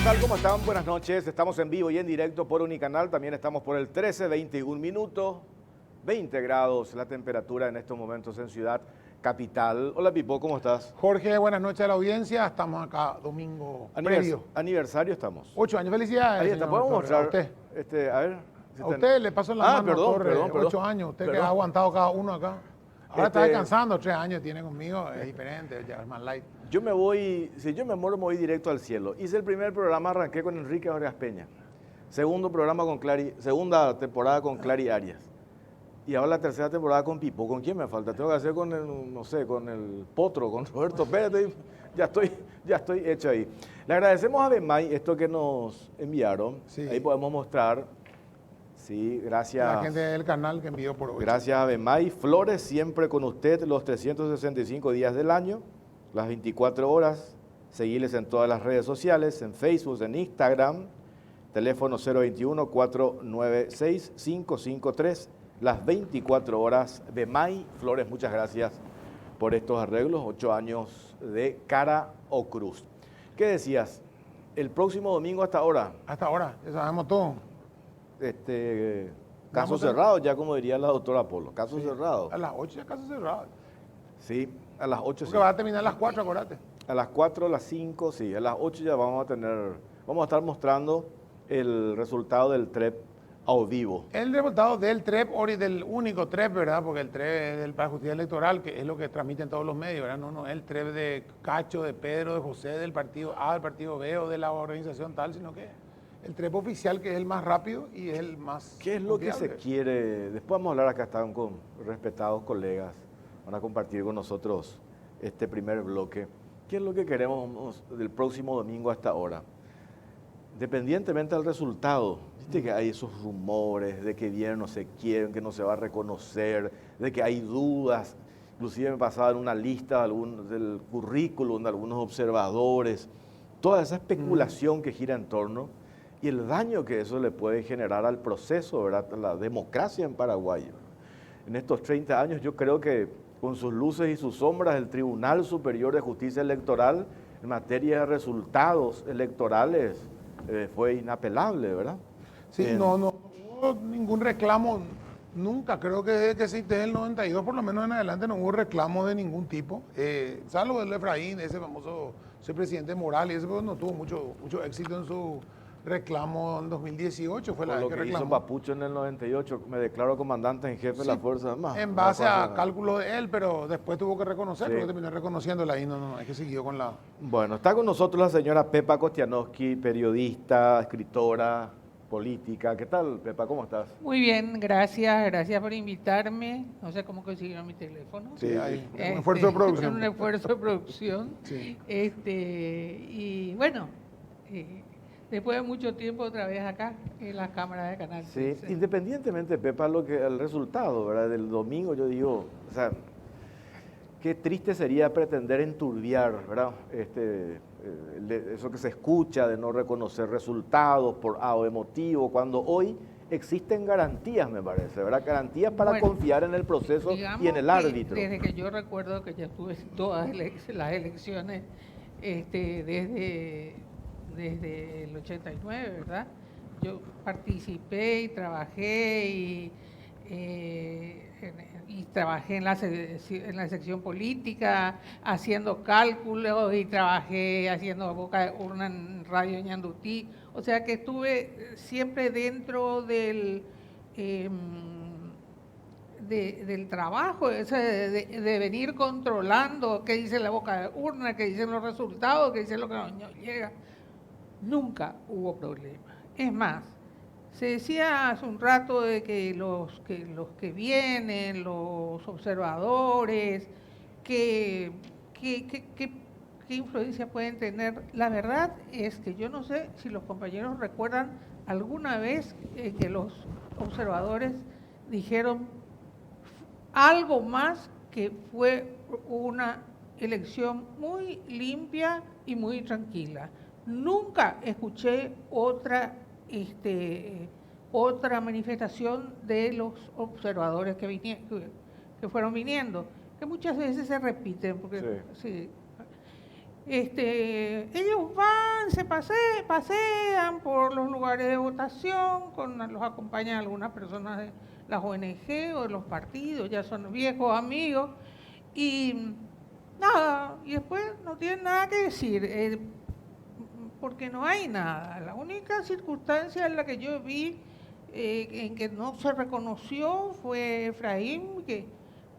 tal? ¿Cómo están? Buenas noches. Estamos en vivo y en directo por Unicanal. También estamos por el 13, 21 minutos, 20 grados la temperatura en estos momentos en Ciudad Capital. Hola Pipo, ¿cómo estás? Jorge, buenas noches a la audiencia. Estamos acá domingo previo. Aniversario estamos. 8 años, felicidades. Ahí está, señor podemos Torres. mostrar. A usted. A ver. A usted le paso en la mano, perdón, Torres. perdón. 8 años, usted que Perdón. ha aguantado cada uno acá. Ahora está Este- descansando, 3 años tiene conmigo, es diferente, ya es más light. Yo me voy, si yo me muero, me voy directo al cielo. Hice el primer programa, arranqué con Enrique Vargas Peña. Segundo programa con segunda temporada con Clary Arias. Y ahora la tercera temporada con Pipo. ¿Con quién me falta? Tengo que hacer con el, no sé, con el Potro, con Roberto Pérez. Ya estoy hecho ahí. Le agradecemos a Bemay esto que nos enviaron. Sí. Ahí podemos mostrar. Sí, gracias. La gente del canal que envió por hoy. Gracias a Bemay. Flores siempre con usted los 365 días del año, las 24 horas. Seguirles en todas las redes sociales, en Facebook, en Instagram. Teléfono 021-496-553. Las 24 horas. Bemay Flores, muchas gracias por estos arreglos. 8 años de cara o cruz. ¿Qué decías? El próximo domingo hasta ahora. Hasta ahora, ya sabemos todo. Caso Vamos a- cerrado, ya como diría la doctora Polo. Caso cerrado. A las 8 ya casi cerrado. Sí, a las 8 sí. Porque va a terminar a las 4, acuérdate. A las 4, a las 5, sí. A las 8 ya vamos a estar mostrando el resultado del TREP a vivo. El resultado del TREP, del único TREP, ¿verdad? Porque el TREP es del para Justicia Electoral, que es lo que transmiten todos los medios, ¿verdad? No, el TREP de Cacho, de Pedro, de José, del partido A, del partido B o de la organización tal, sino que el TREP oficial, que es el más rápido y es el más ¿Qué es lo que se confiable. quiere? Después vamos a hablar acá, están con respetados colegas, van a compartir con nosotros este primer bloque. ¿Qué es lo que queremos del próximo domingo hasta ahora? Independientemente del resultado, viste que hay esos rumores de que viene no se quieren, que no se va a reconocer, de que hay dudas. Inclusive me pasaba en una lista del currículum de algunos observadores, toda esa especulación que gira en torno y el daño que eso le puede generar al proceso, ¿verdad? La democracia en Paraguay. En estos 30 años yo creo que con sus luces y sus sombras el Tribunal Superior de Justicia Electoral en materia de resultados electorales fue inapelable, ¿verdad? Sí, no hubo ningún reclamo, nunca, creo que desde que existe el 92, por lo menos en adelante, no hubo reclamo de ningún tipo, salvo el Efraín, ese presidente Morales, ese pues, no tuvo mucho éxito en su reclamo en 2018, fue la Por vez lo que que hizo reclamó. Papucho en el 98, me declaro comandante en jefe de las Fuerzas Armadas. En base Una a cosa- cálculos de él, pero después tuvo que reconocer, Sí. porque terminó reconociéndola ahí, es que siguió con la... Bueno, está con nosotros la señora Pepa Kostianowski, periodista, escritora, política. ¿Qué tal, Pepa? ¿Cómo estás? Muy bien, gracias por invitarme. No sé cómo consiguieron mi teléfono. Sí, hay un Este, esfuerzo de producción. Un esfuerzo de producción. Sí. Y bueno, después de mucho tiempo otra vez acá en la cámara de Canal Sí, 13. independientemente, Pepa, el resultado, ¿verdad? Del domingo, yo digo, o sea, qué triste sería pretender enturbiar, ¿verdad? Eso que se escucha de no reconocer resultados por A o de motivo, cuando hoy existen garantías, me parece, ¿verdad? Garantías para Bueno, confiar en el proceso Digamos y en el que árbitro. Desde que yo recuerdo que ya estuve en todas las elecciones, desde el 89, ¿verdad? Yo participé y trabajé y trabajé en la sección política, haciendo cálculos y trabajé haciendo boca de urna en Radio Ñandutí. O sea que estuve siempre dentro del trabajo, ese de venir controlando qué dice la boca de urna, qué dicen los resultados, qué dice lo que no llega. Nunca hubo problema. Es más, se decía hace un rato de que los que vienen, los observadores, qué influencia pueden tener. La verdad es que yo no sé si los compañeros recuerdan alguna vez que los observadores dijeron algo más que fue una elección muy limpia y muy tranquila. Nunca escuché otra manifestación de los observadores que fueron viniendo, que muchas veces se repiten, porque sí. Ellos van, pasean por los lugares de votación, los acompañan algunas personas de las ONG o de los partidos, ya son viejos amigos, y nada, y después no tienen nada que decir, porque no hay nada. La única circunstancia en la que yo vi en que no se reconoció fue Efraín, que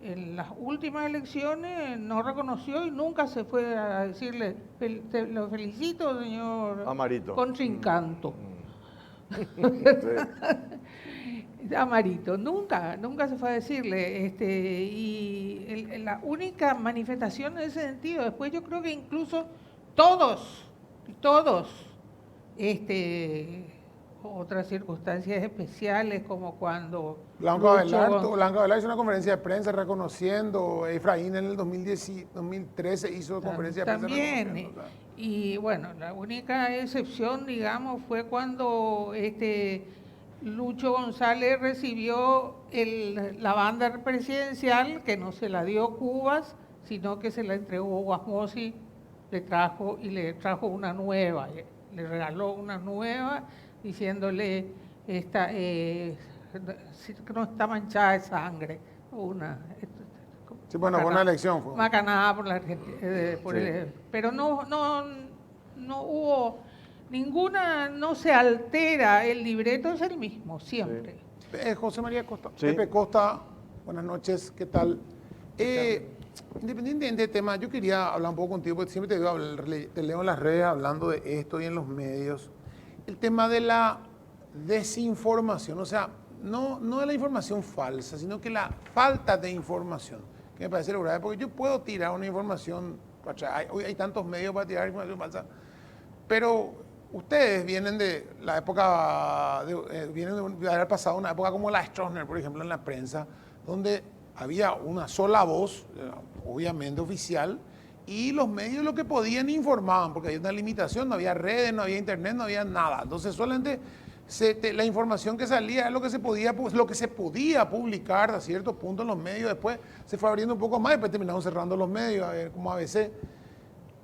en las últimas elecciones no reconoció y nunca se fue a decirle, lo felicito, señor Amarito. Contrincanto. Amarito, nunca se fue a decirle, la única manifestación en ese sentido, después yo creo que incluso todos, otras circunstancias especiales como cuando Blanco Avelar hizo una conferencia de prensa reconociendo, Efraín en el 2013 hizo conferencia de prensa también, y bueno, la única excepción, digamos, fue cuando Lucho González recibió la banda presidencial, que no se la dio Cubas, sino que se la entregó Guasmosi, le trajo una nueva, le regaló una nueva, diciéndole que no está manchada de sangre. Sí, bueno, fue una elección. Fue. Macanada por la Argentina. Pero no hubo ninguna, no se altera, el libreto es el mismo, siempre. Sí. José María Costa. Sí. Pepe Costa, buenas noches, ¿qué tal? Independientemente del tema, yo quería hablar un poco contigo, porque siempre te leo en las redes hablando de esto y en los medios. El tema de la desinformación, o sea, no de la información falsa, sino que la falta de información, que me parece lo grave, porque yo puedo tirar una información, hoy hay tantos medios para tirar información falsa, pero ustedes vienen de la época, vienen de haber pasado una época como la Stroessner, por ejemplo, en la prensa, donde había una sola voz, obviamente oficial, y los medios lo que podían informaban, porque había una limitación, no había redes, no había internet, no había nada. Entonces solamente la información que salía es lo que se podía publicar a cierto punto en los medios. Después se fue abriendo un poco más, después terminaron cerrando los medios, como ABC.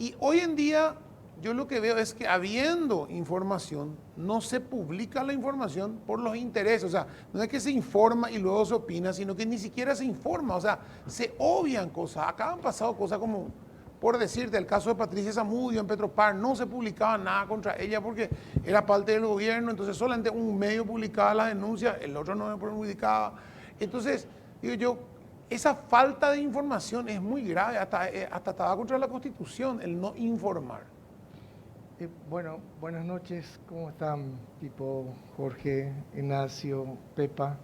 Y hoy en día yo lo que veo es que habiendo información, no se publica la información por los intereses. O sea, no es que se informa y luego se opina, sino que ni siquiera se informa. O sea, se obvian cosas. Acá han pasado cosas como, por decirte, el caso de Patricia Zamudio en Petropar, no se publicaba nada contra ella porque era parte del gobierno, entonces solamente un medio publicaba la denuncia, el otro no publicaba. Entonces, digo yo, esa falta de información es muy grave, hasta estaba contra la Constitución, el no informar. Bueno, buenas noches, ¿cómo están? Pipo, Jorge, Ignacio, Pepa,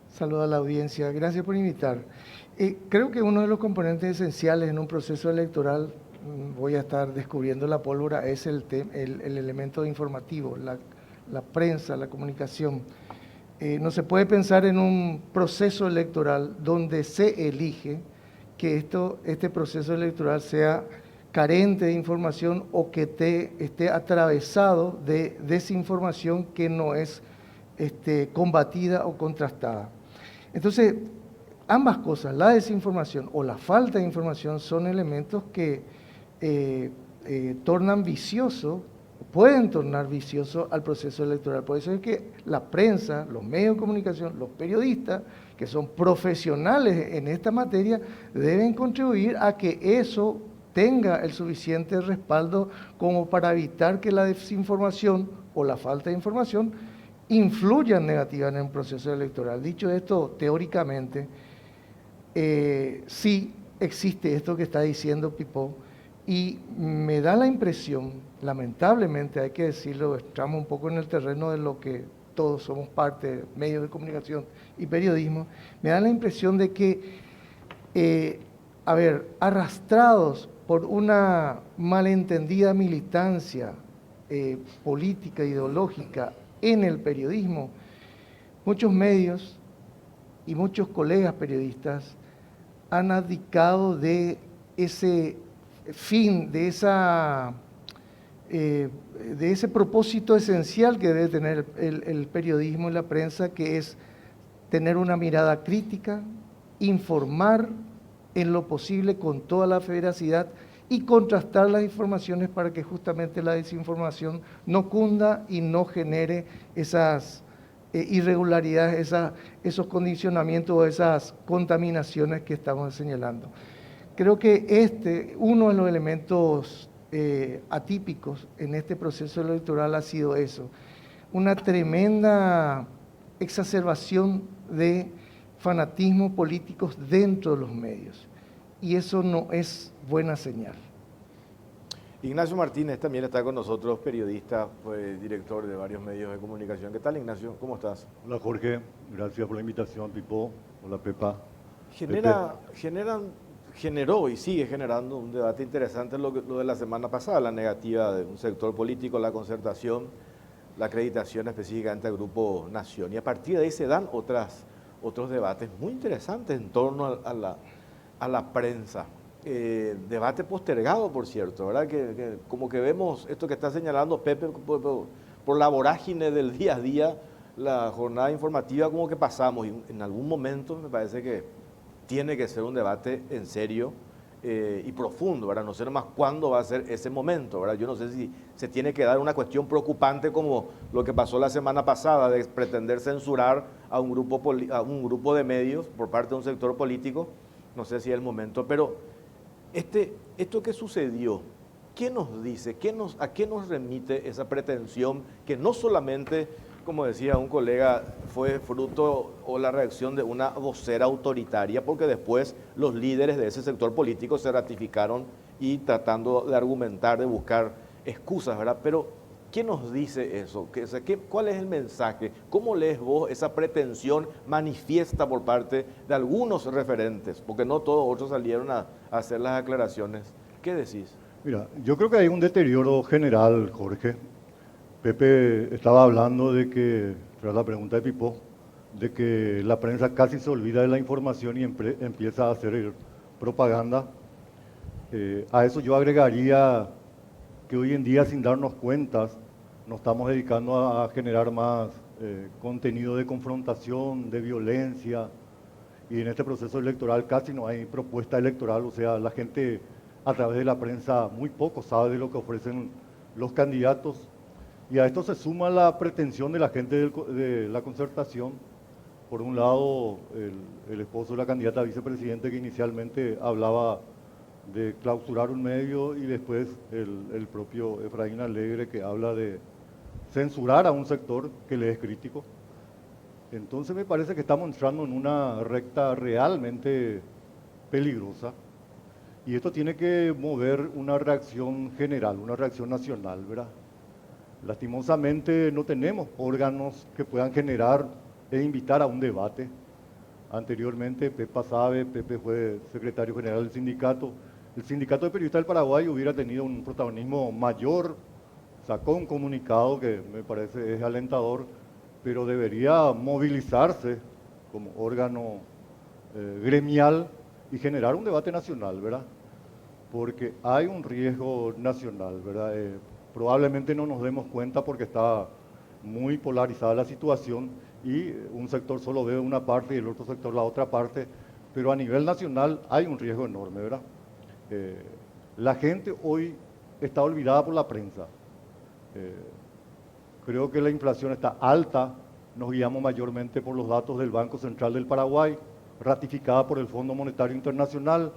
saludo a la audiencia, gracias por invitar. Creo que uno de los componentes esenciales en un proceso electoral, voy a estar descubriendo la pólvora, es el elemento informativo, la prensa, la comunicación. No se puede pensar en un proceso electoral donde se elige que este proceso electoral sea carente de información o que esté atravesado de desinformación que no es combatida o contrastada. Entonces, ambas cosas, la desinformación o la falta de información, son elementos que pueden tornar vicioso al proceso electoral. Por eso es que la prensa, los medios de comunicación, los periodistas, que son profesionales en esta materia, deben contribuir a que eso tenga el suficiente respaldo como para evitar que la desinformación o la falta de información influyan negativamente en el proceso electoral. Dicho esto, teóricamente, sí existe esto que está diciendo Pipo, y me da la impresión, lamentablemente hay que decirlo, estamos un poco en el terreno de lo que todos somos parte de medios de comunicación y periodismo, me da la impresión de que, arrastrados por una malentendida militancia política, ideológica en el periodismo, muchos medios y muchos colegas periodistas han abdicado de ese fin, de ese propósito esencial que debe tener el periodismo y la prensa, que es tener una mirada crítica, informar en lo posible con toda la veracidad y contrastar las informaciones para que justamente la desinformación no cunda y no genere esas irregularidades, esos condicionamientos o esas contaminaciones que estamos señalando. Creo que uno de los elementos atípicos en este proceso electoral ha sido eso, una tremenda exacerbación de fanatismos políticos dentro de los medios. Y eso no es buena señal. Ignacio Martínez también está con nosotros, periodista, fue director de varios medios de comunicación. ¿Qué tal, Ignacio? ¿Cómo estás? Hola, Jorge. Gracias por la invitación, Pipo. Hola, Pepa. Generó y sigue generando un debate interesante lo de la semana pasada, la negativa de un sector político, la concertación, la acreditación específicamente al Grupo Nación. Y a partir de ahí se dan otros debates muy interesantes en torno a la prensa. Debate postergado, por cierto, ¿verdad? Que como que vemos esto que está señalando Pepe por la vorágine del día a día, la jornada informativa como que pasamos y en algún momento me parece que tiene que ser un debate en serio y profundo, ¿verdad? No sé nomás cuándo va a ser ese momento, ¿verdad? Yo no sé si se tiene que dar una cuestión preocupante como lo que pasó la semana pasada de pretender censurar a un grupo de medios por parte de un sector político. No sé si es el momento, pero esto que sucedió, ¿qué nos dice? ¿A qué nos remite esa pretensión que no solamente, como decía un colega, fue fruto o la reacción de una vocera autoritaria, porque después los líderes de ese sector político se ratificaron y tratando de argumentar, de buscar excusas, ¿verdad? Pero, ¿qué nos dice eso? ¿Cuál es el mensaje? ¿Cómo lees vos esa pretensión manifiesta por parte de algunos referentes? Porque no todos otros salieron a hacer las aclaraciones. ¿Qué decís? Mira, yo creo que hay un deterioro general, Jorge. Pepe estaba hablando de que, tras la pregunta de Pipo, de que la prensa casi se olvida de la información y empieza a hacer propaganda. A eso yo agregaría que hoy en día, sin darnos cuenta, nos estamos dedicando a generar más contenido de confrontación, de violencia, y en este proceso electoral casi no hay propuesta electoral, o sea, la gente a través de la prensa muy poco sabe de lo que ofrecen los candidatos, y a esto se suma la pretensión de la gente de la concertación. Por un lado, el esposo de la candidata a vicepresidente que inicialmente hablaba de clausurar un medio, y después el propio Efraín Alegre que habla de censurar a un sector que le es crítico. Entonces me parece que estamos entrando en una recta realmente peligrosa y esto tiene que mover una reacción general, una reacción nacional, ¿verdad? Lastimosamente no tenemos órganos que puedan generar e invitar a un debate. Anteriormente, Pepe fue secretario general del sindicato. El Sindicato de Periodistas del Paraguay hubiera tenido un protagonismo mayor, sacó un comunicado que me parece es alentador, pero debería movilizarse como órgano gremial y generar un debate nacional, ¿verdad? Porque hay un riesgo nacional, ¿verdad? Probablemente no nos demos cuenta porque está muy polarizada la situación y un sector solo ve una parte y el otro sector la otra parte, pero a nivel nacional hay un riesgo enorme, ¿verdad? La gente hoy está olvidada por la prensa. Creo que la inflación está alta, nos guiamos mayormente por los datos del Banco Central del Paraguay, ratificada por el Fondo Monetario Internacional,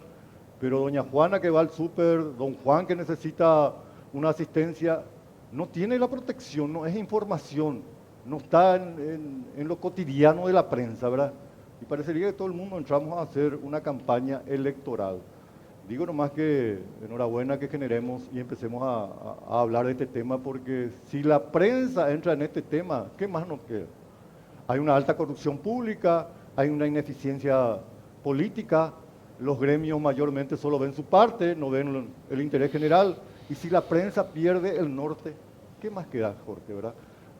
pero doña Juana que va al súper, don Juan que necesita una asistencia, no tiene la protección, no es información, no está en lo cotidiano de la prensa, ¿verdad? Y parecería que todo el mundo entramos a hacer una campaña electoral. Digo nomás que enhorabuena que generemos y empecemos a hablar de este tema, porque si la prensa entra en este tema, ¿qué más nos queda? Hay una alta corrupción pública, hay una ineficiencia política, los gremios mayormente solo ven su parte, no ven el interés general, y si la prensa pierde el norte, ¿qué más queda, Jorge, verdad?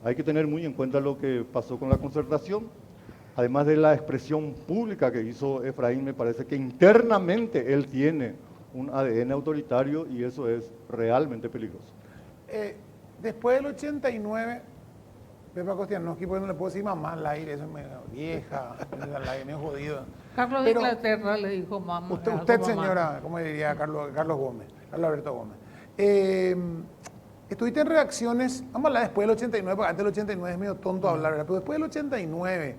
Hay que tener muy en cuenta lo que pasó con la concertación. Además de la expresión pública que hizo Efraín, me parece que internamente él tiene un ADN autoritario y eso es realmente peligroso. Después del 89, Pepa Kostianowski, porque no le puedo decir mamá al aire, eso es medio vieja, al aire, medio jodido. Carlos de Inglaterra le dijo mamá. Usted señora, como diría Carlos Gómez. Carlos Alberto Gómez. Estuviste en Redacciones, vamos a hablar después del 89, porque antes del 89 es medio tonto hablar, ¿verdad? Pero después del 89,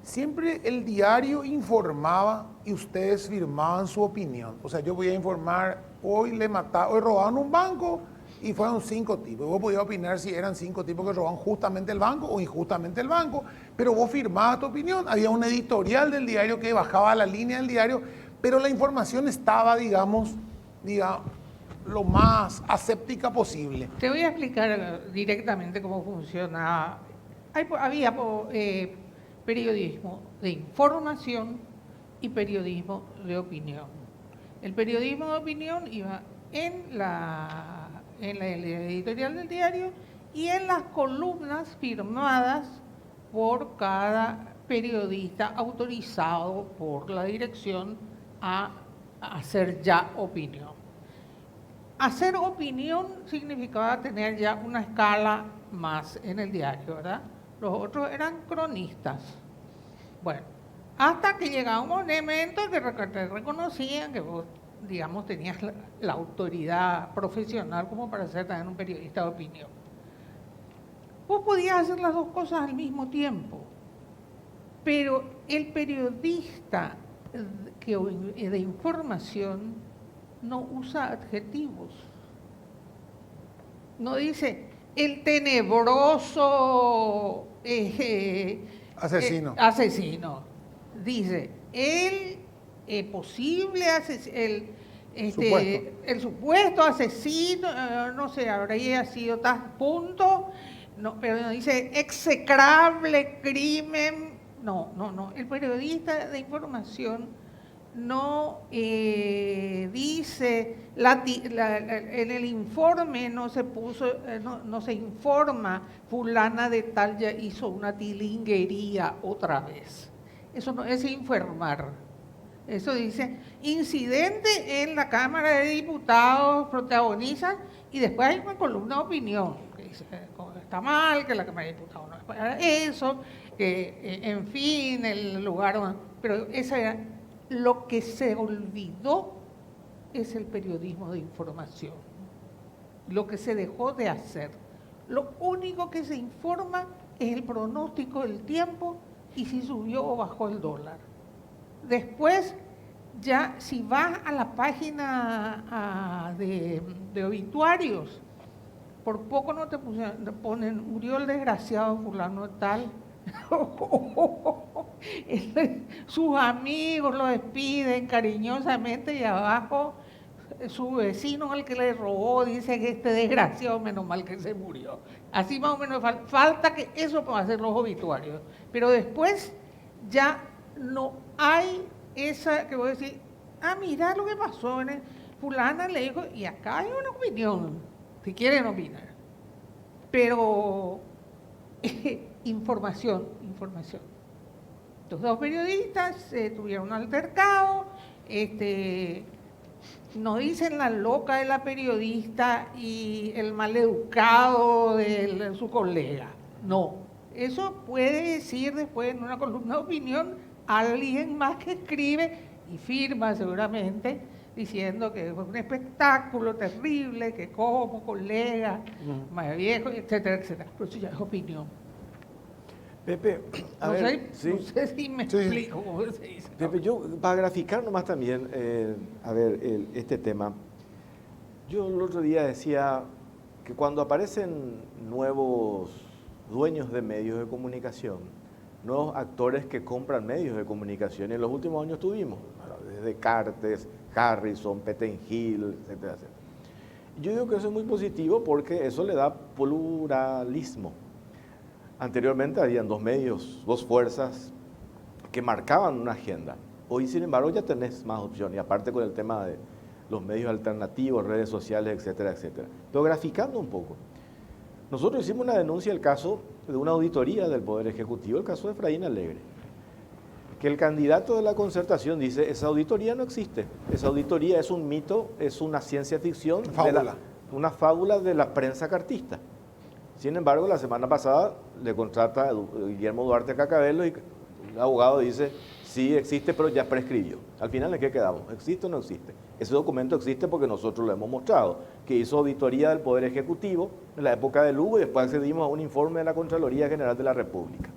siempre el diario informaba y ustedes firmaban su opinión. O sea, yo voy a informar, hoy robaron un banco y fueron 5 tipos. Vos podías opinar si eran 5 tipos que robaban justamente el banco o injustamente el banco, pero vos firmabas tu opinión. Había un editorial del diario que bajaba la línea del diario, pero la información estaba, digamos, lo más aséptica posible. Te voy a explicar directamente cómo funcionaba. Había periodismo de información y periodismo de opinión. El periodismo de opinión iba en la editorial del diario y en las columnas firmadas por cada periodista autorizado por la dirección a hacer ya opinión. Hacer opinión significaba tener ya una escala más en el diario, ¿verdad? Los otros eran cronistas. Bueno, hasta que llegaba un momento que te reconocían que vos, digamos, tenías la autoridad profesional como para ser también un periodista de opinión. Vos podías hacer las dos cosas al mismo tiempo, pero el periodista de información no usa adjetivos. No dice el tenebroso asesino. Dice el posible asesino, el supuesto asesino, no sé, habría sido tal punto, no, pero no dice execrable crimen. No. El periodista de información no dice, en el informe no se informa, fulana de tal ya hizo una tilinguería otra vez. Eso no es informar. Eso dice, incidente en la Cámara de Diputados protagonizan, y después hay una columna de opinión, que dice, está mal, que la Cámara de Diputados no es para eso, que en fin, el lugar, pero esa era. Lo que se olvidó es el periodismo de información, lo que se dejó de hacer. Lo único que se informa es el pronóstico del tiempo y si subió o bajó el dólar. Después, ya si vas a la página de obituarios, por poco no te ponen, murió el desgraciado fulano de tal. Sus amigos lo despiden cariñosamente y abajo su vecino al que le robó dice que este desgraciado menos mal que se murió. Así más o menos falta que eso para hacer los obituarios, pero después ya no hay esa que voy a decir, mira lo que pasó en fulana le dijo, y acá hay una opinión si quieren opinar, pero información. Los dos periodistas tuvieron un altercado, no dicen la loca de la periodista y el maleducado de su colega, no. Eso puede decir después en una columna de opinión alguien más que escribe y firma seguramente diciendo que fue un espectáculo terrible, que como colega, más viejo, etcétera, etcétera. Pero eso ya es opinión. Pepe, No sé si me explico cómo se dice. Pepe, yo, para graficar nomás también, este tema, yo el otro día decía que cuando aparecen nuevos dueños de medios de comunicación, nuevos actores que compran medios de comunicación, y en los últimos años tuvimos, desde Cartes, Harrison, Pettengill, etcétera, etcétera. Yo digo que eso es muy positivo porque eso le da pluralismo. Anteriormente habían dos medios, dos fuerzas que marcaban una agenda. Hoy, sin embargo, ya tenés más opciones, y aparte con el tema de los medios alternativos, redes sociales, etcétera, etcétera. Pero graficando un poco, nosotros hicimos una denuncia del caso de una auditoría del Poder Ejecutivo, el caso de Efraín Alegre, que el candidato de la Concertación dice, esa auditoría no existe, esa auditoría es un mito, es una ciencia ficción, una fábula de la prensa cartista. Sin embargo, la semana pasada le contrata a Guillermo Duarte Cacabello y el abogado dice, sí existe, pero ya prescribió. Al final, ¿en qué quedamos? ¿Existe o no existe? Ese documento existe porque nosotros lo hemos mostrado, que hizo auditoría del Poder Ejecutivo en la época de Lugo y después accedimos a un informe de la Contraloría General de la República.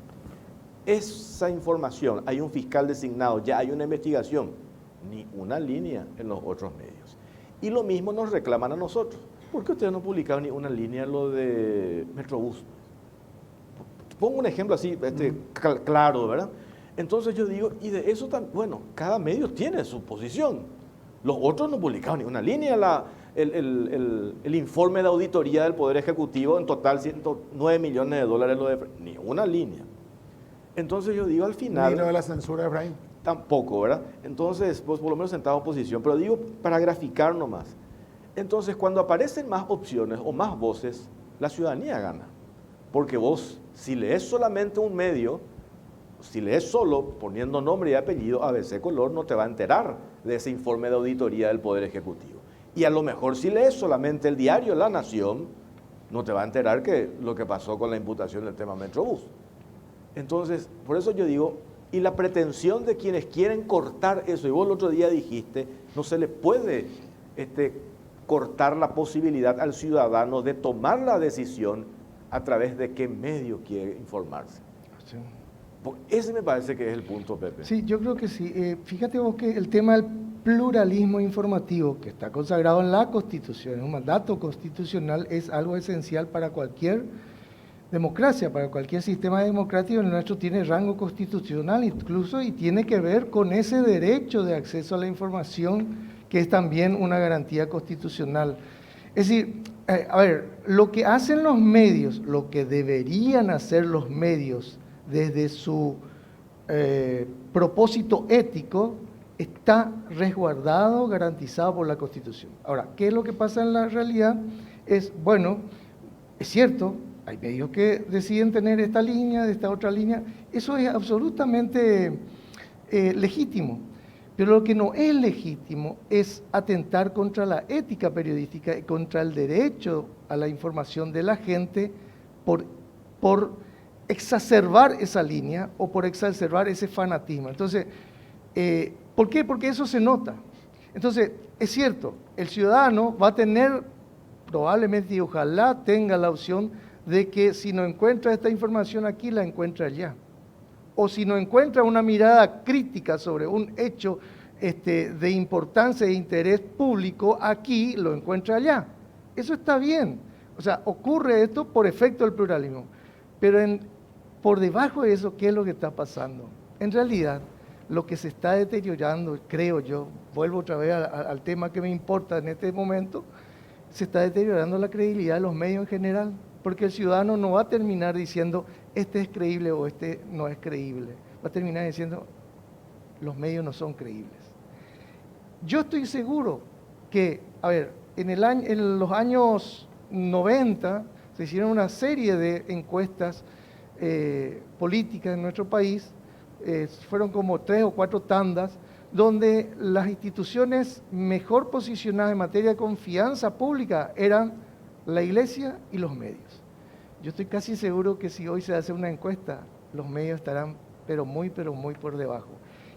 Esa información, hay un fiscal designado, ya hay una investigación, ni una línea en los otros medios. Y lo mismo nos reclaman a nosotros. ¿Por qué ustedes no publicaron ni una línea en lo de Metrobús? Pongo un ejemplo así, claro, ¿verdad? Entonces yo digo, y de eso también, bueno, cada medio tiene su posición. Los otros no publicaron ni una línea. El informe de auditoría del Poder Ejecutivo, en total 109 millones de dólares, ni una línea. Entonces yo digo, al final... Ni lo de la censura, Efraín. Tampoco, ¿verdad? Entonces, pues por lo menos sentado en oposición, pero digo para graficar nomás. Entonces, cuando aparecen más opciones o más voces, la ciudadanía gana. Porque vos, si lees solamente un medio, si lees solo poniendo nombre y apellido, ABC Color no te va a enterar de ese informe de auditoría del Poder Ejecutivo. Y a lo mejor si lees solamente el diario La Nación, no te va a enterar que lo que pasó con la imputación del tema Metrobús. Entonces, por eso yo digo, y la pretensión de quienes quieren cortar eso, y vos el otro día dijiste, no se le puede cortar la posibilidad al ciudadano de tomar la decisión a través de qué medio quiere informarse. Sí. Ese me parece que es el punto, Pepe. Sí, yo creo que sí. Fíjate vos que el tema del pluralismo informativo, que está consagrado en la Constitución, en un mandato constitucional, es algo esencial para cualquier democracia, para cualquier sistema democrático. El nuestro tiene rango constitucional incluso y tiene que ver con ese derecho de acceso a la información, que es también una garantía constitucional. Es decir, a ver, lo que hacen los medios, lo que deberían hacer los medios desde su propósito ético, está resguardado, garantizado por la Constitución. Ahora, ¿qué es lo que pasa en la realidad? Bueno, es cierto, hay medios que deciden tener esta línea, esta otra línea, eso es absolutamente legítimo. Pero lo que no es legítimo es atentar contra la ética periodística y contra el derecho a la información de la gente por exacerbar esa línea o por exacerbar ese fanatismo. Entonces, ¿por qué? Porque eso se nota. Entonces, es cierto, el ciudadano va a tener, probablemente y ojalá tenga la opción de que si no encuentra esta información aquí, la encuentra allá. O si no encuentra una mirada crítica sobre un hecho de importancia e interés público, aquí lo encuentra allá. Eso está bien. O sea, ocurre esto por efecto del pluralismo. Pero por debajo de eso, ¿qué es lo que está pasando? En realidad, lo que se está deteriorando, creo yo, vuelvo otra vez al tema que me importa en este momento, se está deteriorando la credibilidad de los medios en general. Porque el ciudadano no va a terminar diciendo, este es creíble o este no es creíble. Va a terminar diciendo, los medios no son creíbles. Yo estoy seguro que, a ver, en los años 90 se hicieron una serie de encuestas políticas en nuestro país, fueron como 3 o 4 tandas, donde las instituciones mejor posicionadas en materia de confianza pública eran la iglesia y los medios. Yo estoy casi seguro que si hoy se hace una encuesta, los medios estarán pero muy por debajo.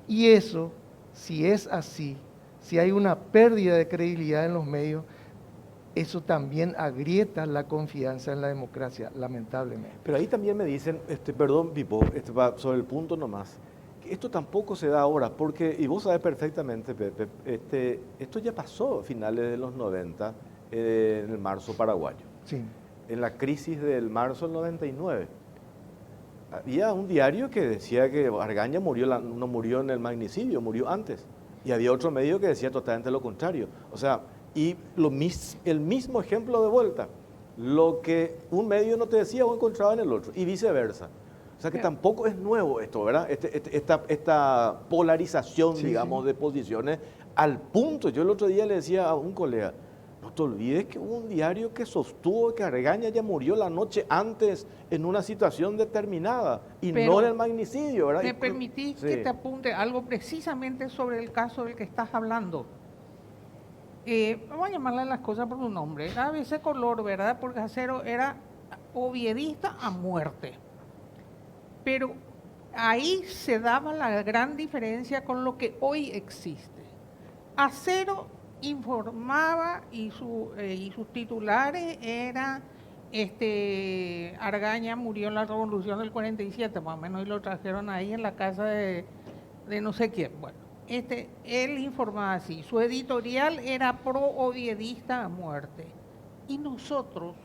Y eso, si es así, si hay una pérdida de credibilidad en los medios, eso también agrieta la confianza en la democracia, lamentablemente. Pero ahí también me dicen, perdón, Pipo, sobre el punto nomás, que esto tampoco se da ahora, porque, y vos sabés perfectamente, Pepe, esto ya pasó a finales de los 90, en el marzo paraguayo. Sí. En la crisis del marzo del 99. Había un diario que decía que Argaña no murió en el magnicidio, murió antes. Y había otro medio que decía totalmente lo contrario. O sea, y el mismo ejemplo de vuelta. Lo que un medio no te decía, vos encontrabas en el otro, y viceversa. O sea que tampoco es nuevo esto, ¿verdad? Esta polarización, sí, digamos, sí, de posiciones al punto. Yo el otro día le decía a un colega, no te olvides que hubo un diario que sostuvo que Argaña ya murió la noche antes en una situación determinada y Pero no en el magnicidio, ¿verdad? ¿me permitís que te apunte algo precisamente sobre el caso del que estás hablando? Vamos a llamarle las cosas por su nombre. ABC Color, ¿verdad? Porque Acero era oviedista a muerte. Pero ahí se daba la gran diferencia con lo que hoy existe. Acero informaba y sus titulares eran, Argaña murió en la Revolución del 47, más o menos, y lo trajeron ahí en la casa de no sé quién. Bueno, él informaba así, su editorial era pro-oviedista a muerte. Y nosotros,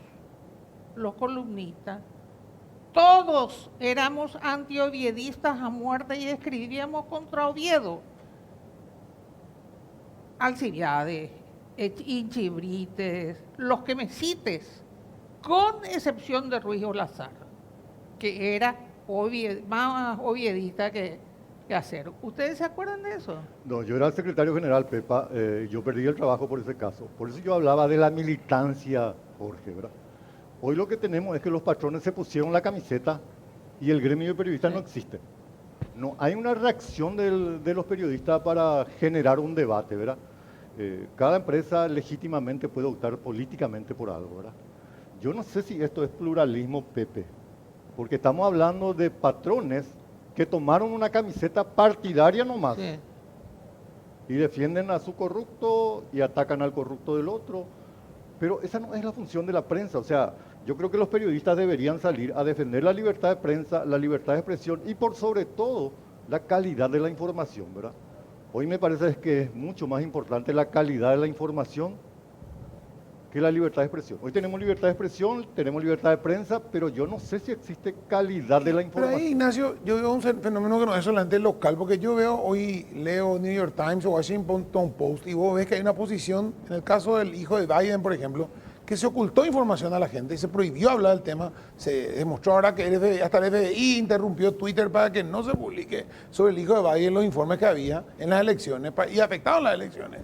los columnistas, todos éramos anti-oviedistas a muerte y escribíamos contra Oviedo. Alcibiades, Inchibrites, los que me cites, con excepción de Ruiz Olazar, que era más oviedista que Acero. ¿Ustedes se acuerdan de eso? No, yo era el secretario general, Pepa, yo perdí el trabajo por ese caso. Por eso yo hablaba de la militancia, Jorge, ¿verdad? Hoy lo que tenemos es que los patrones se pusieron la camiseta y el gremio de periodistas no existe. No hay una reacción de los periodistas para generar un debate, ¿verdad? Cada empresa legítimamente puede optar políticamente por algo, ¿verdad? Yo no sé si esto es pluralismo, Pepe, porque estamos hablando de patrones que tomaron una camiseta partidaria nomás. Sí. Y defienden a su corrupto y atacan al corrupto del otro. Pero esa no es la función de la prensa. O sea, yo creo que los periodistas deberían salir a defender la libertad de prensa, la libertad de expresión y por sobre todo la calidad de la información, ¿verdad? Hoy me parece que es mucho más importante la calidad de la información que la libertad de expresión. Hoy tenemos libertad de expresión, tenemos libertad de prensa, pero yo no sé si existe calidad de la Pero información. ahí, Ignacio, yo veo un fenómeno que no es solamente local, porque yo leo New York Times o Washington Post, y vos ves que hay una posición, en el caso del hijo de Biden, por ejemplo, que se ocultó información a la gente y se prohibió hablar del tema. Se demostró ahora que hasta el FBI interrumpió Twitter para que no se publique sobre el hijo de Biden los informes que había en las elecciones y afectaron las elecciones.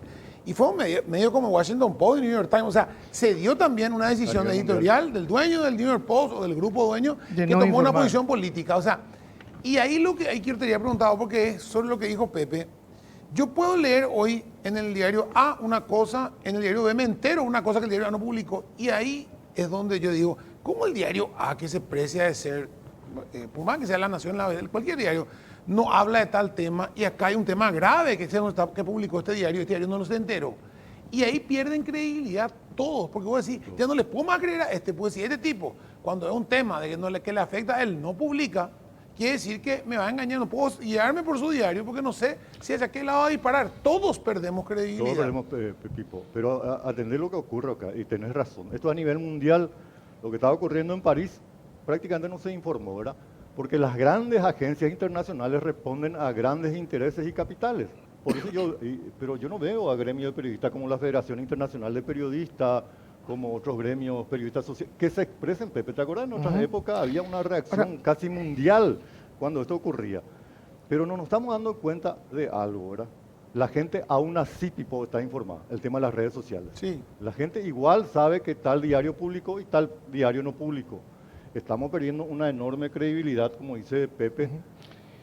Y fue un medio como Washington Post y New York Times. O sea, se dio también una decisión editorial del dueño del New York Post o del grupo dueño que no tomó informar. una posición política. O sea, y ahí ahí quiero te había preguntado, porque es sobre lo que dijo Pepe. Yo puedo leer hoy en el diario A una cosa, en el diario B me entero una cosa que el diario A no publicó. Y ahí es donde yo digo, ¿cómo el diario A, que se precia de ser, por más que sea La Nación, cualquier diario, no habla de tal tema? Y acá hay un tema grave que publicó este diario no se enteró. Y ahí pierden credibilidad todos, porque vos decís, ya no le puedo más creer a pues si este tipo, cuando es un tema de que le afecta a él, no publica, quiere decir que me va a engañar, no puedo guiarme por su diario porque no sé si hacia qué lado va a disparar. Todos perdemos credibilidad. Todos perdemos, Pipo, pero atender lo que ocurre acá, y tenés razón. Esto a nivel mundial, lo que estaba ocurriendo en París, prácticamente no se informó, ¿verdad? Porque las grandes agencias internacionales responden a grandes intereses y capitales. Por eso pero yo no veo a gremios de periodistas como la Federación Internacional de Periodistas, como otros gremios periodistas sociales, que se expresen, Pepe. ¿Te acuerdas? En otras épocas había una reacción casi mundial cuando esto ocurría. Pero no nos estamos dando cuenta de algo, ¿verdad? La gente aún así, Pipo, está informada. El tema de las redes sociales. Sí. La gente igual sabe que tal diario publicó y tal diario no publicó. Estamos perdiendo una enorme credibilidad, como dice Pepe,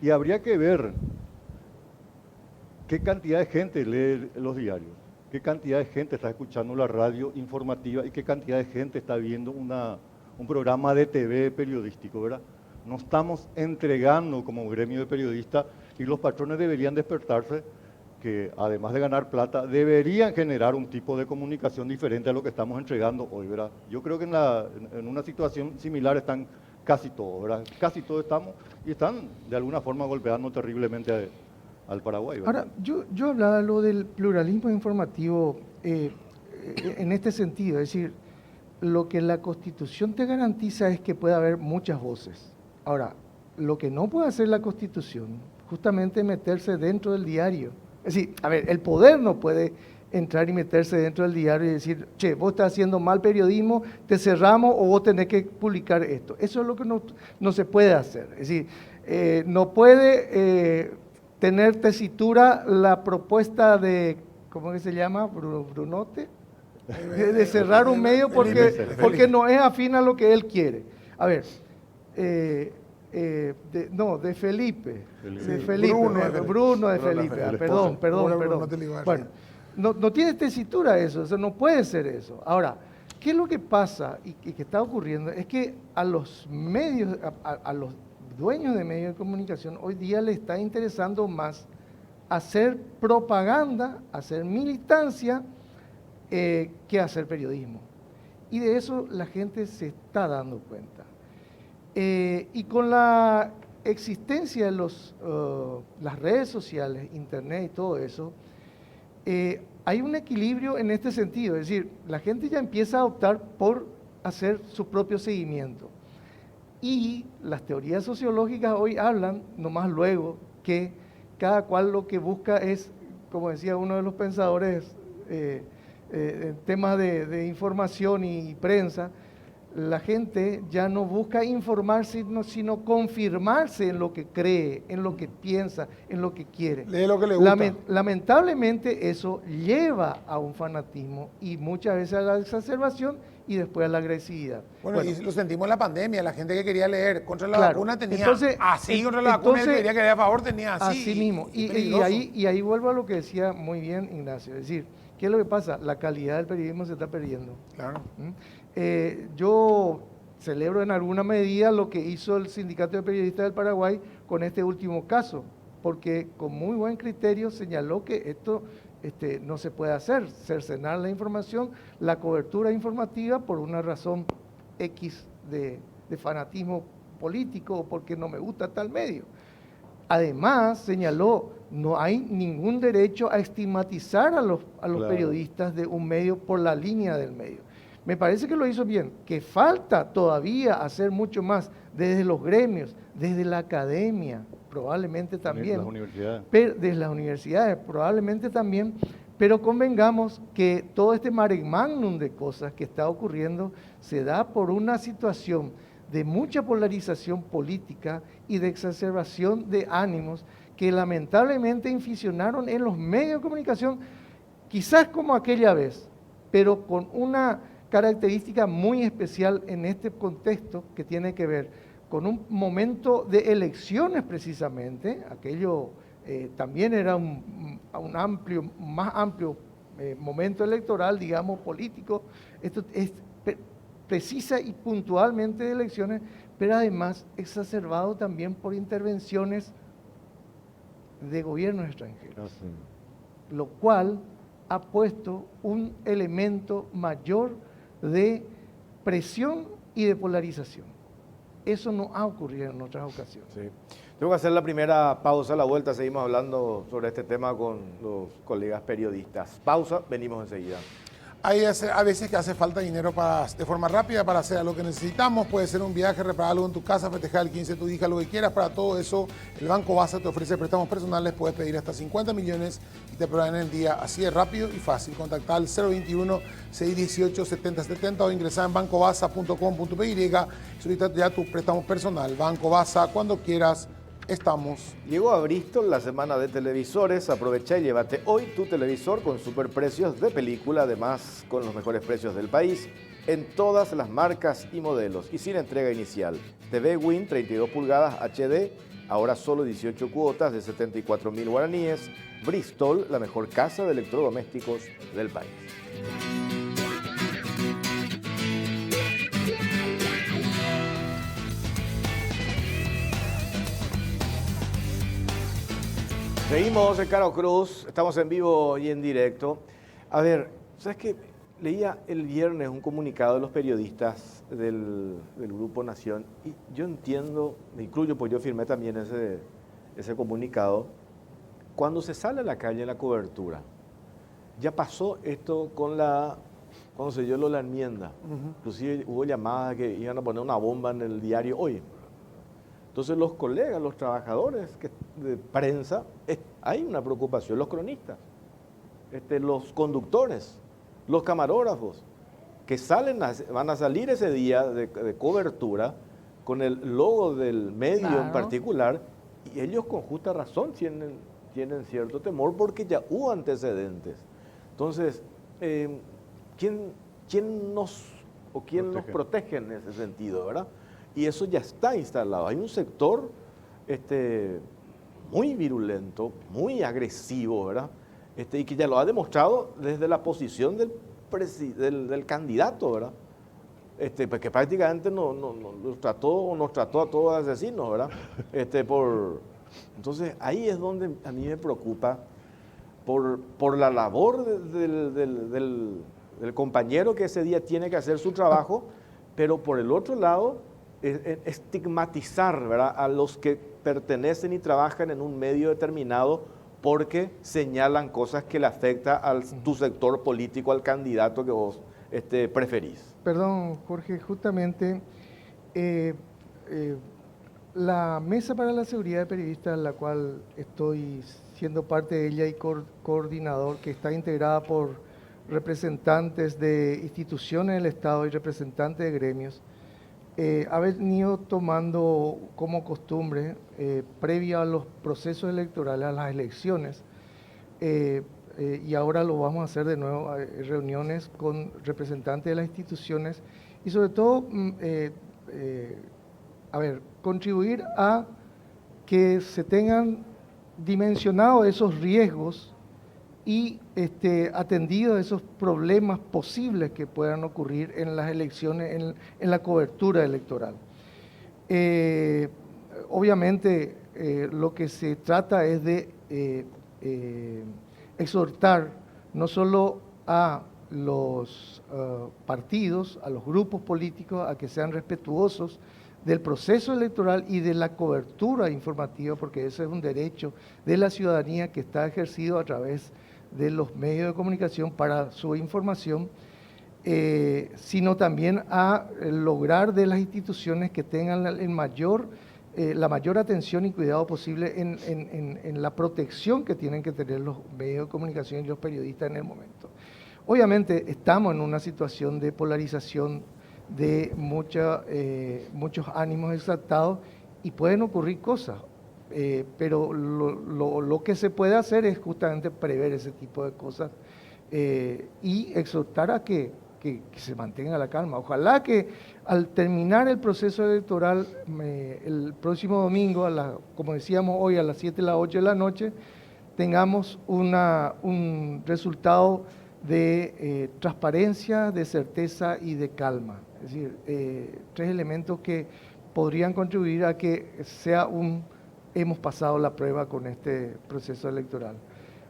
y habría que ver qué cantidad de gente lee los diarios, qué cantidad de gente está escuchando la radio informativa y qué cantidad de gente está viendo un programa de TV periodístico, ¿verdad? No estamos entregando como gremio de periodistas y los patrones deberían despertarse que además de ganar plata, deberían generar un tipo de comunicación diferente a lo que estamos entregando hoy, ¿verdad? Yo creo que en una situación similar están casi todos, ¿verdad? Casi todos estamos y están de alguna forma golpeando terriblemente al Paraguay, ¿verdad? Ahora, yo hablaba lo del pluralismo informativo en este sentido, es decir, lo que la Constitución te garantiza es que puede haber muchas voces. Ahora, lo que no puede hacer la Constitución, justamente es meterse dentro del diario. Es decir, a ver, el poder no puede entrar y meterse dentro del diario y decir, che, vos estás haciendo mal periodismo, te cerramos o vos tenés que publicar esto. Eso es lo que no se puede hacer. Es decir, no puede tener tesitura la propuesta de, ¿cómo que se llama? Brunote, de cerrar un medio porque no es afín a lo que él quiere. A ver, de Felipe. De Felipe. Bruno de Felipe. Perdón. Bueno, no tiene tesitura eso no puede ser eso. Ahora, ¿qué es lo que pasa y que está ocurriendo? Es que a los medios, a los dueños de medios de comunicación hoy día le está interesando más hacer propaganda, hacer militancia, que hacer periodismo. Y de eso la gente se está dando cuenta. Y con la existencia de las redes sociales, internet y todo eso, hay un equilibrio en este sentido. Es decir, la gente ya empieza a optar por hacer su propio seguimiento. Y las teorías sociológicas hoy hablan, nomás luego, que cada cual lo que busca es, como decía uno de los pensadores, en temas de información y prensa, la gente ya no busca informarse, sino confirmarse en lo que cree, en lo que piensa, en lo que quiere. Lee lo que le gusta. Lamentablemente eso lleva a un fanatismo y muchas veces a la exacerbación y después a la agresividad. Bueno, y lo sentimos en la pandemia, la gente que quería leer contra la Claro, vacuna tenía entonces, así, contra la vacuna el que quería que leer a favor tenía así. Así mismo. Y ahí vuelvo a lo que decía muy bien Ignacio. Es decir, ¿qué es lo que pasa? La calidad del periodismo se está perdiendo. Claro. Yo celebro en alguna medida lo que hizo el Sindicato de Periodistas del Paraguay con este último caso, porque con muy buen criterio señaló que esto no se puede hacer, cercenar la información, la cobertura informativa por una razón X de fanatismo político o porque no me gusta tal medio. Además, señaló, no hay ningún derecho a estigmatizar a los Claro. periodistas de un medio por la línea del medio. Me parece que lo hizo bien, que falta todavía hacer mucho más desde los gremios, desde la academia, probablemente también. Las universidades. Desde las universidades, probablemente también, pero convengamos que todo este mare magnum de cosas que está ocurriendo se da por una situación de mucha polarización política y de exacerbación de ánimos que lamentablemente inficionaron en los medios de comunicación, quizás como aquella vez, pero con una característica muy especial en este contexto que tiene que ver con un momento de elecciones precisamente. Aquello también era un más amplio momento electoral, digamos, político. Esto es precisa y puntualmente de elecciones, pero además exacerbado también por intervenciones de gobiernos extranjeros, lo cual ha puesto un elemento mayor de presión y de polarización. Eso no ha ocurrido en otras ocasiones. Sí. Tengo que hacer la primera pausa, a la vuelta seguimos hablando sobre este tema con los colegas periodistas. Pausa, venimos enseguida. Hay a veces que hace falta dinero de forma rápida para hacer lo que necesitamos. Puede ser un viaje, reparar algo en tu casa, festejar el 15 de tu hija, lo que quieras. Para todo eso, el Banco Baza te ofrece préstamos personales. Puedes pedir hasta 50 millones y te pagarán en el día. Así de rápido y fácil. Contactar al 021-618-7070 o ingresar en bancobaza.com.py. Solicita ya tu préstamo personal. Banco Baza, cuando quieras. Estamos. Llegó a Bristol la semana de televisores. Aprovecha y llévate hoy tu televisor con superprecios de película, además con los mejores precios del país en todas las marcas y modelos y sin entrega inicial. TV Win 32 pulgadas HD, ahora solo 18 cuotas de 74.000 guaraníes. Bristol, la mejor casa de electrodomésticos del país. Seguimos en Caro Cruz, estamos en vivo y en directo. A ver, ¿sabes qué? Leía el viernes un comunicado de los periodistas del Grupo Nación y yo entiendo, me incluyo, pues yo firmé también ese comunicado. Cuando se sale a la calle en la cobertura, ya pasó esto con cuando se dio la enmienda. Inclusive hubo llamadas que iban a poner una bomba en el diario hoy. Entonces los colegas, los trabajadores de prensa, hay una preocupación, los cronistas, los conductores, los camarógrafos, que van a salir ese día de cobertura con el logo del medio en particular, y ellos con justa razón tienen cierto temor porque ya hubo antecedentes. Entonces, ¿quién nos protege en ese sentido, verdad? Y eso ya está instalado. Hay un sector muy virulento, muy agresivo, ¿verdad? Y que ya lo ha demostrado desde la posición del candidato, ¿verdad? pues que prácticamente nos trató a todos asesinos, ¿verdad? Entonces ahí es donde a mí me preocupa por la labor del compañero que ese día tiene que hacer su trabajo, pero por el otro lado, estigmatizar, ¿verdad?, a los que pertenecen y trabajan en un medio determinado porque señalan cosas que le afectan a tu sector político, al candidato que vos preferís. Perdón, Jorge, justamente la Mesa para la Seguridad de Periodistas, la cual estoy siendo parte de ella y coordinador, que está integrada por representantes de instituciones del Estado y representantes de gremios, ha venido tomando como costumbre, previa a los procesos electorales, a las elecciones, y ahora lo vamos a hacer de nuevo, reuniones con representantes de las instituciones y sobre todo, contribuir a que se tengan dimensionados esos riesgos y atendidos esos problemas posibles que puedan ocurrir en las elecciones, en la cobertura electoral. Obviamente, lo que se trata es de exhortar no solo a los partidos, a los grupos políticos, a que sean respetuosos del proceso electoral y de la cobertura informativa, porque ese es un derecho de la ciudadanía que está ejercido a través de los medios de comunicación para su información, sino también a lograr de las instituciones que tengan la mayor atención y cuidado posible en la protección que tienen que tener los medios de comunicación y los periodistas en el momento. Obviamente estamos en una situación de polarización, de muchos ánimos exaltados y pueden ocurrir cosas, pero lo que se puede hacer es justamente prever ese tipo de cosas y exhortar a que se mantenga la calma. Ojalá que al terminar el proceso electoral el próximo domingo, como decíamos hoy, a las 7 a las 8 de la noche, tengamos un resultado de transparencia, de certeza y de calma. Es decir, tres elementos que podrían contribuir a que hemos pasado la prueba con este proceso electoral.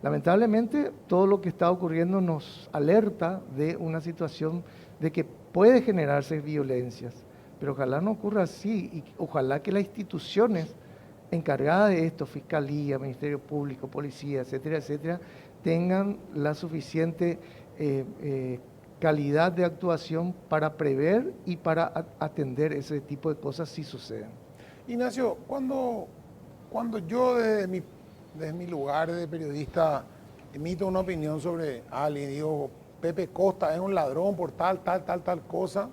Lamentablemente, todo lo que está ocurriendo nos alerta de una situación de que puede generarse violencias, pero ojalá no ocurra así y ojalá que las instituciones encargadas de esto, Fiscalía, Ministerio Público, Policía, etcétera, etcétera, tengan la suficiente calidad de actuación para prever y para atender ese tipo de cosas si suceden. Ignacio, cuando yo desde mi lugar de periodista emito una opinión sobre alguien, digo, Pepe Costa es un ladrón por tal cosa,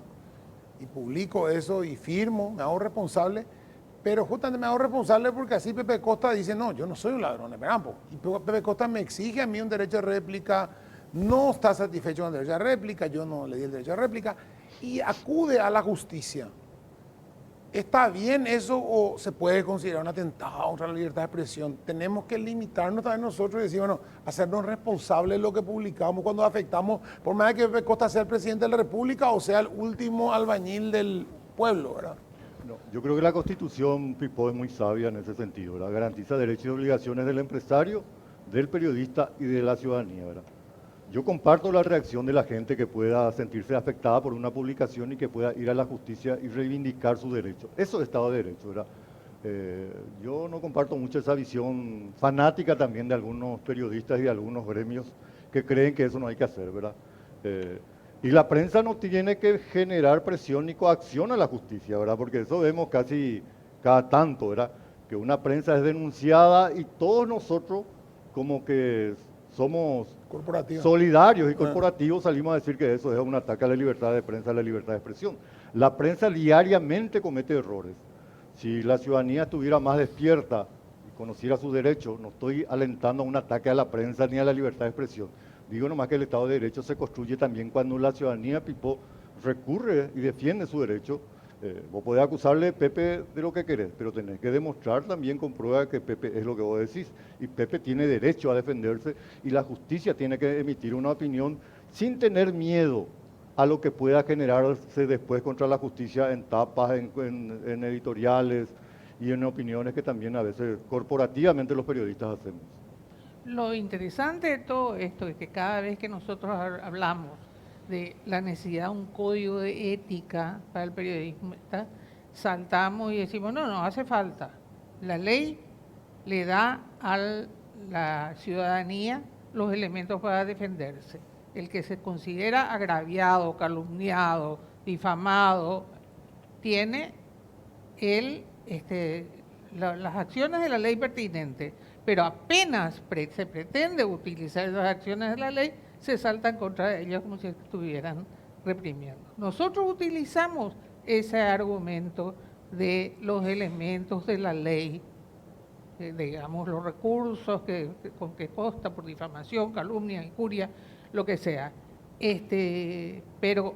y publico eso y firmo, me hago responsable, pero justamente me hago responsable porque así Pepe Costa dice, no, yo no soy un ladrón, y Pepe Costa me exige a mí un derecho de réplica, no está satisfecho con el derecho de réplica, yo no le di el derecho de réplica, y acude a la justicia. ¿Está bien eso o se puede considerar un atentado contra la libertad de expresión? Tenemos que limitarnos también nosotros y decir, bueno, hacernos responsables de lo que publicamos cuando afectamos, por más que Pepe Costa sea el presidente de la República o sea el último albañil del pueblo, ¿verdad? No, yo creo que la Constitución, Pipo, es muy sabia en ese sentido, ¿verdad? Garantiza derechos y obligaciones del empresario, del periodista y de la ciudadanía, ¿verdad? Yo comparto la reacción de la gente que pueda sentirse afectada por una publicación y que pueda ir a la justicia y reivindicar su derecho. Eso es Estado de Derecho, ¿verdad? Yo no comparto mucho esa visión fanática también de algunos periodistas y de algunos gremios que creen que eso no hay que hacer, ¿verdad? Y la prensa no tiene que generar presión ni coacción a la justicia, ¿verdad? Porque eso vemos casi cada tanto, ¿verdad? Que una prensa es denunciada y todos nosotros como que somos solidarios y corporativos, salimos a decir que eso es un ataque a la libertad de prensa, a la libertad de expresión. La prensa diariamente comete errores. Si la ciudadanía estuviera más despierta y conociera sus derechos, no estoy alentando a un ataque a la prensa ni a la libertad de expresión. Digo nomás que el Estado de Derecho se construye también cuando la ciudadanía, Pipo, recurre y defiende su derecho. Vos podés acusarle, Pepe, de lo que querés, pero tenés que demostrar también con prueba que Pepe es lo que vos decís. Y Pepe tiene derecho a defenderse y la justicia tiene que emitir una opinión sin tener miedo a lo que pueda generarse después contra la justicia en tapas, en editoriales y en opiniones que también a veces corporativamente los periodistas hacemos. Lo interesante de todo esto es que cada vez que nosotros hablamos de la necesidad de un código de ética para el periodismo, saltamos y decimos, no hace falta. La ley le da a la ciudadanía los elementos para defenderse. El que se considera agraviado, calumniado, difamado, tiene las acciones de la ley pertinentes, pero apenas se pretende utilizar esas acciones de la ley, se saltan contra ellos como si estuvieran reprimiendo. Nosotros utilizamos ese argumento de los elementos de la ley, digamos, los recursos con que consta por difamación, calumnia, injuria, lo que sea. Pero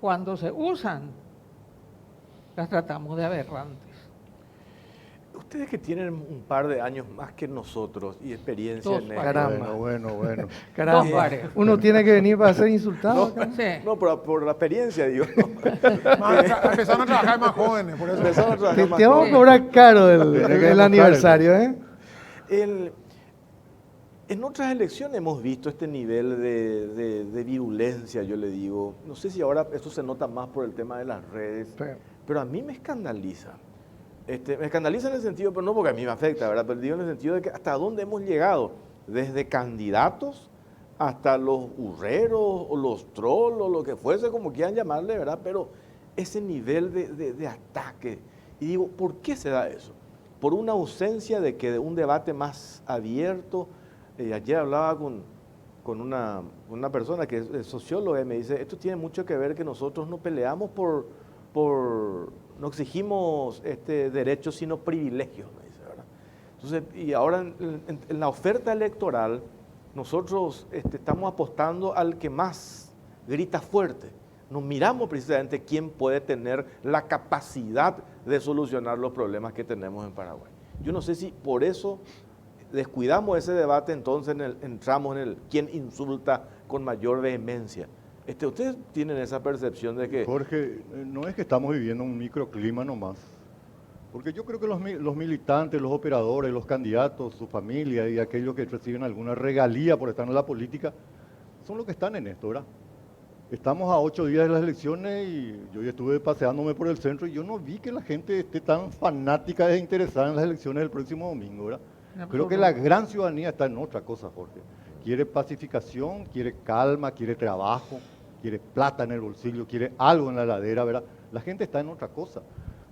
cuando se usan, las tratamos de aberrantes. Ustedes que tienen un par de años más que nosotros y experiencia en esto. Caramba. Bueno. Caramba. Dos pares. Uno tiene que venir para ser insultado. acá. Sí. No, por la experiencia, digo. Empezaron a trabajar más jóvenes, por eso. Empezamos a trabajar más Te vamos a jóvenes. cobrar caro Tenés que el demostrar aniversario, ¿eh? En otras elecciones hemos visto este nivel de virulencia, yo le digo. No sé si ahora esto se nota más por el tema de las redes, Sí. pero a mí me escandaliza. Me escandaliza en el sentido, pero no porque a mí me afecta, ¿verdad? Pero digo en el sentido de que hasta dónde hemos llegado, desde candidatos hasta los hurreros o los trolls o lo que fuese, como quieran llamarle, ¿verdad? Pero ese nivel de ataque. Y digo, ¿por qué se da eso? Por una ausencia de un debate más abierto. Ayer hablaba con una persona que es socióloga y me dice, esto tiene mucho que ver que nosotros no peleamos no exigimos derechos sino privilegios, me dice, ¿verdad? Entonces, y ahora en la oferta electoral nosotros estamos apostando al que más grita fuerte. Nos miramos precisamente quién puede tener la capacidad de solucionar los problemas que tenemos en Paraguay. Yo no sé si por eso descuidamos ese debate, entonces entramos en el quién insulta con mayor vehemencia. ¿Ustedes tienen esa percepción de que... Jorge, no es que estamos viviendo un microclima nomás, porque yo creo que los militantes, los operadores, los candidatos, su familia y aquellos que reciben alguna regalía por estar en la política, son los que están en esto, ¿verdad? Estamos a 8 días de las elecciones y yo ya estuve paseándome por el centro y yo no vi que la gente esté tan fanática e interesada en las elecciones del próximo domingo, ¿verdad? Creo que la gran ciudadanía está en otra cosa, Jorge. Quiere pacificación, quiere calma, quiere trabajo, quiere plata en el bolsillo, quiere algo en la heladera, ¿verdad? La gente está en otra cosa.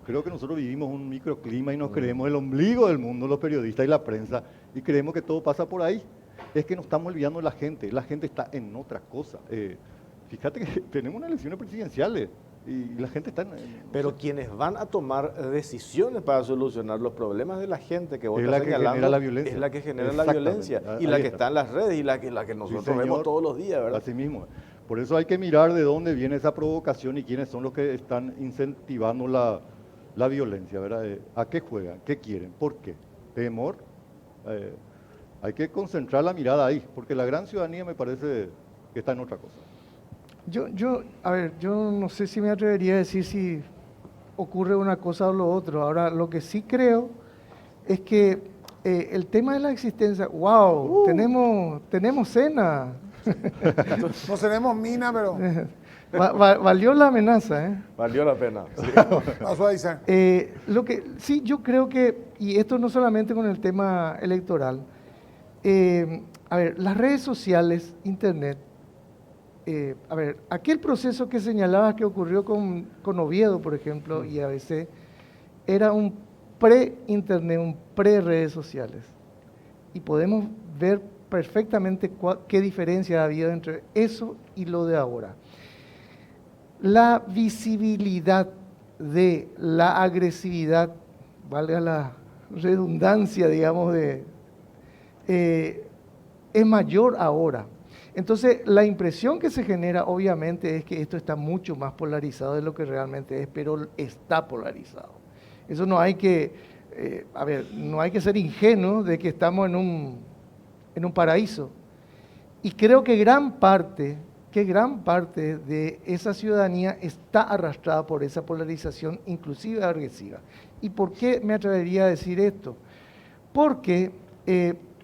Creo que nosotros vivimos un microclima y nos creemos el ombligo del mundo, los periodistas y la prensa, y creemos que todo pasa por ahí. Es que nos estamos olvidando de la gente está en otra cosa. Fíjate que tenemos unas elecciones presidenciales y la gente está en... Pero quienes van a tomar decisiones para solucionar los problemas de la gente que vos Es estás la que señalando, genera la violencia. es la que genera la Exactamente. violencia y Ahí la que está. está en las redes y la que nosotros Sí, vemos señor. todos los días, ¿verdad? Así mismo. Por eso hay que mirar de dónde viene esa provocación y quiénes son los que están incentivando la violencia, ¿verdad? ¿A qué juegan? ¿Qué quieren? ¿Por qué? ¿Temor? Hay que concentrar la mirada ahí, porque la gran ciudadanía me parece que está en otra cosa. A ver, yo no sé si me atrevería a decir si ocurre una cosa o lo otro. Ahora, lo que sí creo es que el tema de la existencia, wow, tenemos cena. No tenemos mina, pero Valió la amenaza, ¿eh? Valió la pena. Sí. pasó a decir. Sí, yo creo que, y esto no solamente con el tema electoral, a ver, las redes sociales, internet, a ver, aquel proceso que señalabas que ocurrió con Oviedo, por ejemplo, y ABC, era un pre-internet, un pre-redes sociales. Y podemos ver perfectamente qué diferencia ha habido entre eso y lo de ahora. La visibilidad de la agresividad, valga la redundancia, digamos, es mayor ahora. Entonces, la impresión que se genera, obviamente, es que esto está mucho más polarizado de lo que realmente es, pero está polarizado. Eso no hay que, no hay que ser ingenuo de que estamos en un paraíso. Y creo que gran parte que gran parte de esa ciudadanía está arrastrada por esa polarización, inclusive agresiva. ¿Y por qué me atrevería a decir esto? Porque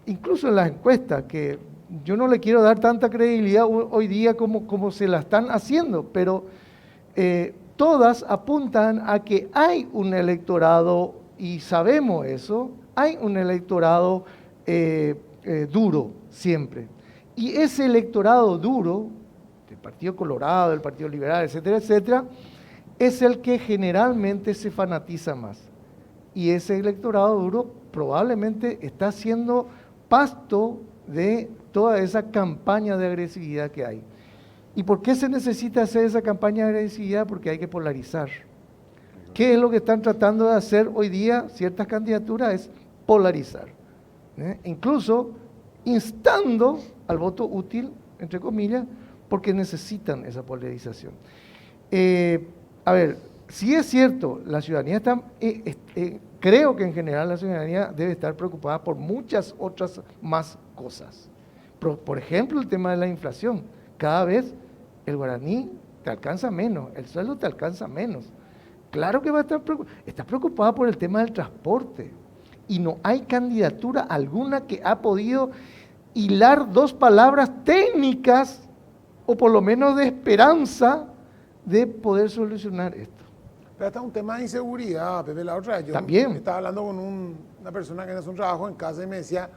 incluso en las encuestas, que yo no le quiero dar tanta credibilidad hoy día como se la están haciendo, pero todas apuntan a que hay un electorado, y sabemos eso, hay un electorado duro siempre. Y ese electorado duro, del Partido Colorado, del Partido Liberal, etcétera, etcétera, es el que generalmente se fanatiza más. Y ese electorado duro probablemente está siendo pasto de toda esa campaña de agresividad que hay. ¿Y por qué se necesita hacer esa campaña de agresividad? Porque hay que polarizar. ¿Qué es lo que están tratando de hacer hoy día ciertas candidaturas? Es polarizar. Incluso instando al voto útil, entre comillas, porque necesitan esa polarización. A ver, si es cierto, la ciudadanía está, creo que en general la ciudadanía debe estar preocupada por muchas otras más cosas. Por ejemplo, el tema de la inflación. Cada vez el guaraní te alcanza menos, el sueldo te alcanza menos. Claro que va a estar está preocupada por el tema del transporte. Y no hay candidatura alguna que ha podido hilar dos palabras técnicas, o por lo menos de esperanza, de poder solucionar esto. Pero está un tema de inseguridad, Pepe. La otra vez yo También. estaba hablando con una persona que hace un trabajo en casa y me decía,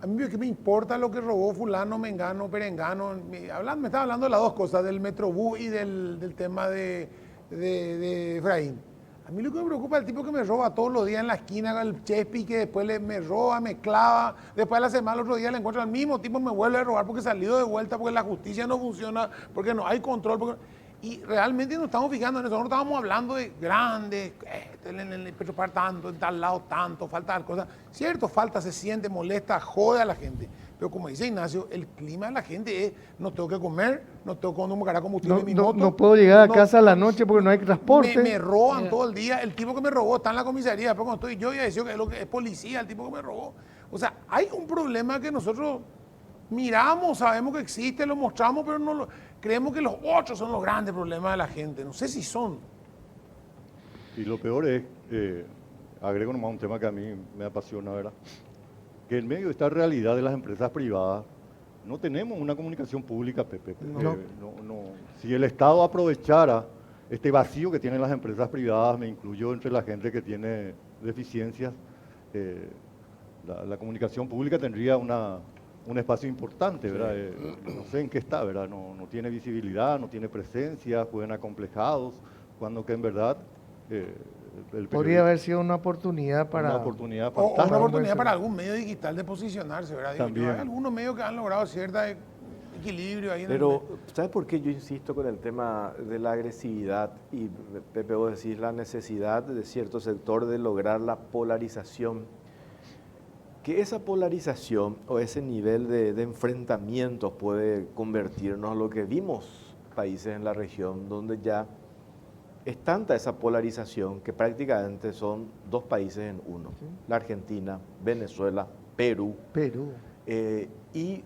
a mí que me importa lo que robó fulano, mengano, perengano. Me estaba hablando de las dos cosas, del Metrobús y del tema de Efraín. A mí lo que me preocupa es el tipo que me roba todos los días en la esquina, el Chespi, que después me roba, me clava, después de la semana, el otro día le encuentro al mismo tipo, me vuelve a robar porque salió de vuelta, porque la justicia no funciona, porque no hay control. Y realmente nos estamos fijando en eso, nosotros estábamos hablando de grandes, en el Petropar tanto, en tal lado tanto, falta tal cosa. Cierto, falta, se siente, molesta, jode a la gente. Pero como dice Ignacio, el clima de la gente es, no tengo que comer, no tengo que cargar combustible en mi moto. No puedo llegar a casa a la noche porque no hay transporte. Me roban todo el día. El tipo que me robó está en la comisaría. Después cuando estoy yo ya decía que es policía, el tipo que me robó. O sea, hay un problema que nosotros miramos, sabemos que existe, lo mostramos, pero no creemos que los otros son los grandes problemas de la gente. No sé si son. Y lo peor es, agrego nomás un tema que a mí me apasiona, ¿verdad? Que en medio de esta realidad de las empresas privadas, no tenemos una comunicación pública, Pepe. No. Si el Estado aprovechara este vacío que tienen las empresas privadas, me incluyo entre la gente que tiene deficiencias, la comunicación pública tendría un espacio importante, ¿verdad? No sé en qué está, ¿verdad? No tiene visibilidad, no tiene presencia, juegan acomplejados, cuando que en verdad podría haber sido una oportunidad para... Una oportunidad O una fantástica. oportunidad para algún medio digital de posicionarse, ¿verdad? Digo, También. hay algunos medios que han logrado cierto equilibrio ahí en Pero, ¿sabes por qué yo insisto con el tema de la agresividad? Y Pepe, vos decís la necesidad de cierto sector de lograr la polarización. Que esa polarización o ese nivel de enfrentamientos puede convertirnos en lo que vimos países en la región donde ya es tanta esa polarización que prácticamente son dos países en uno. Sí. La Argentina, Venezuela, Perú. Y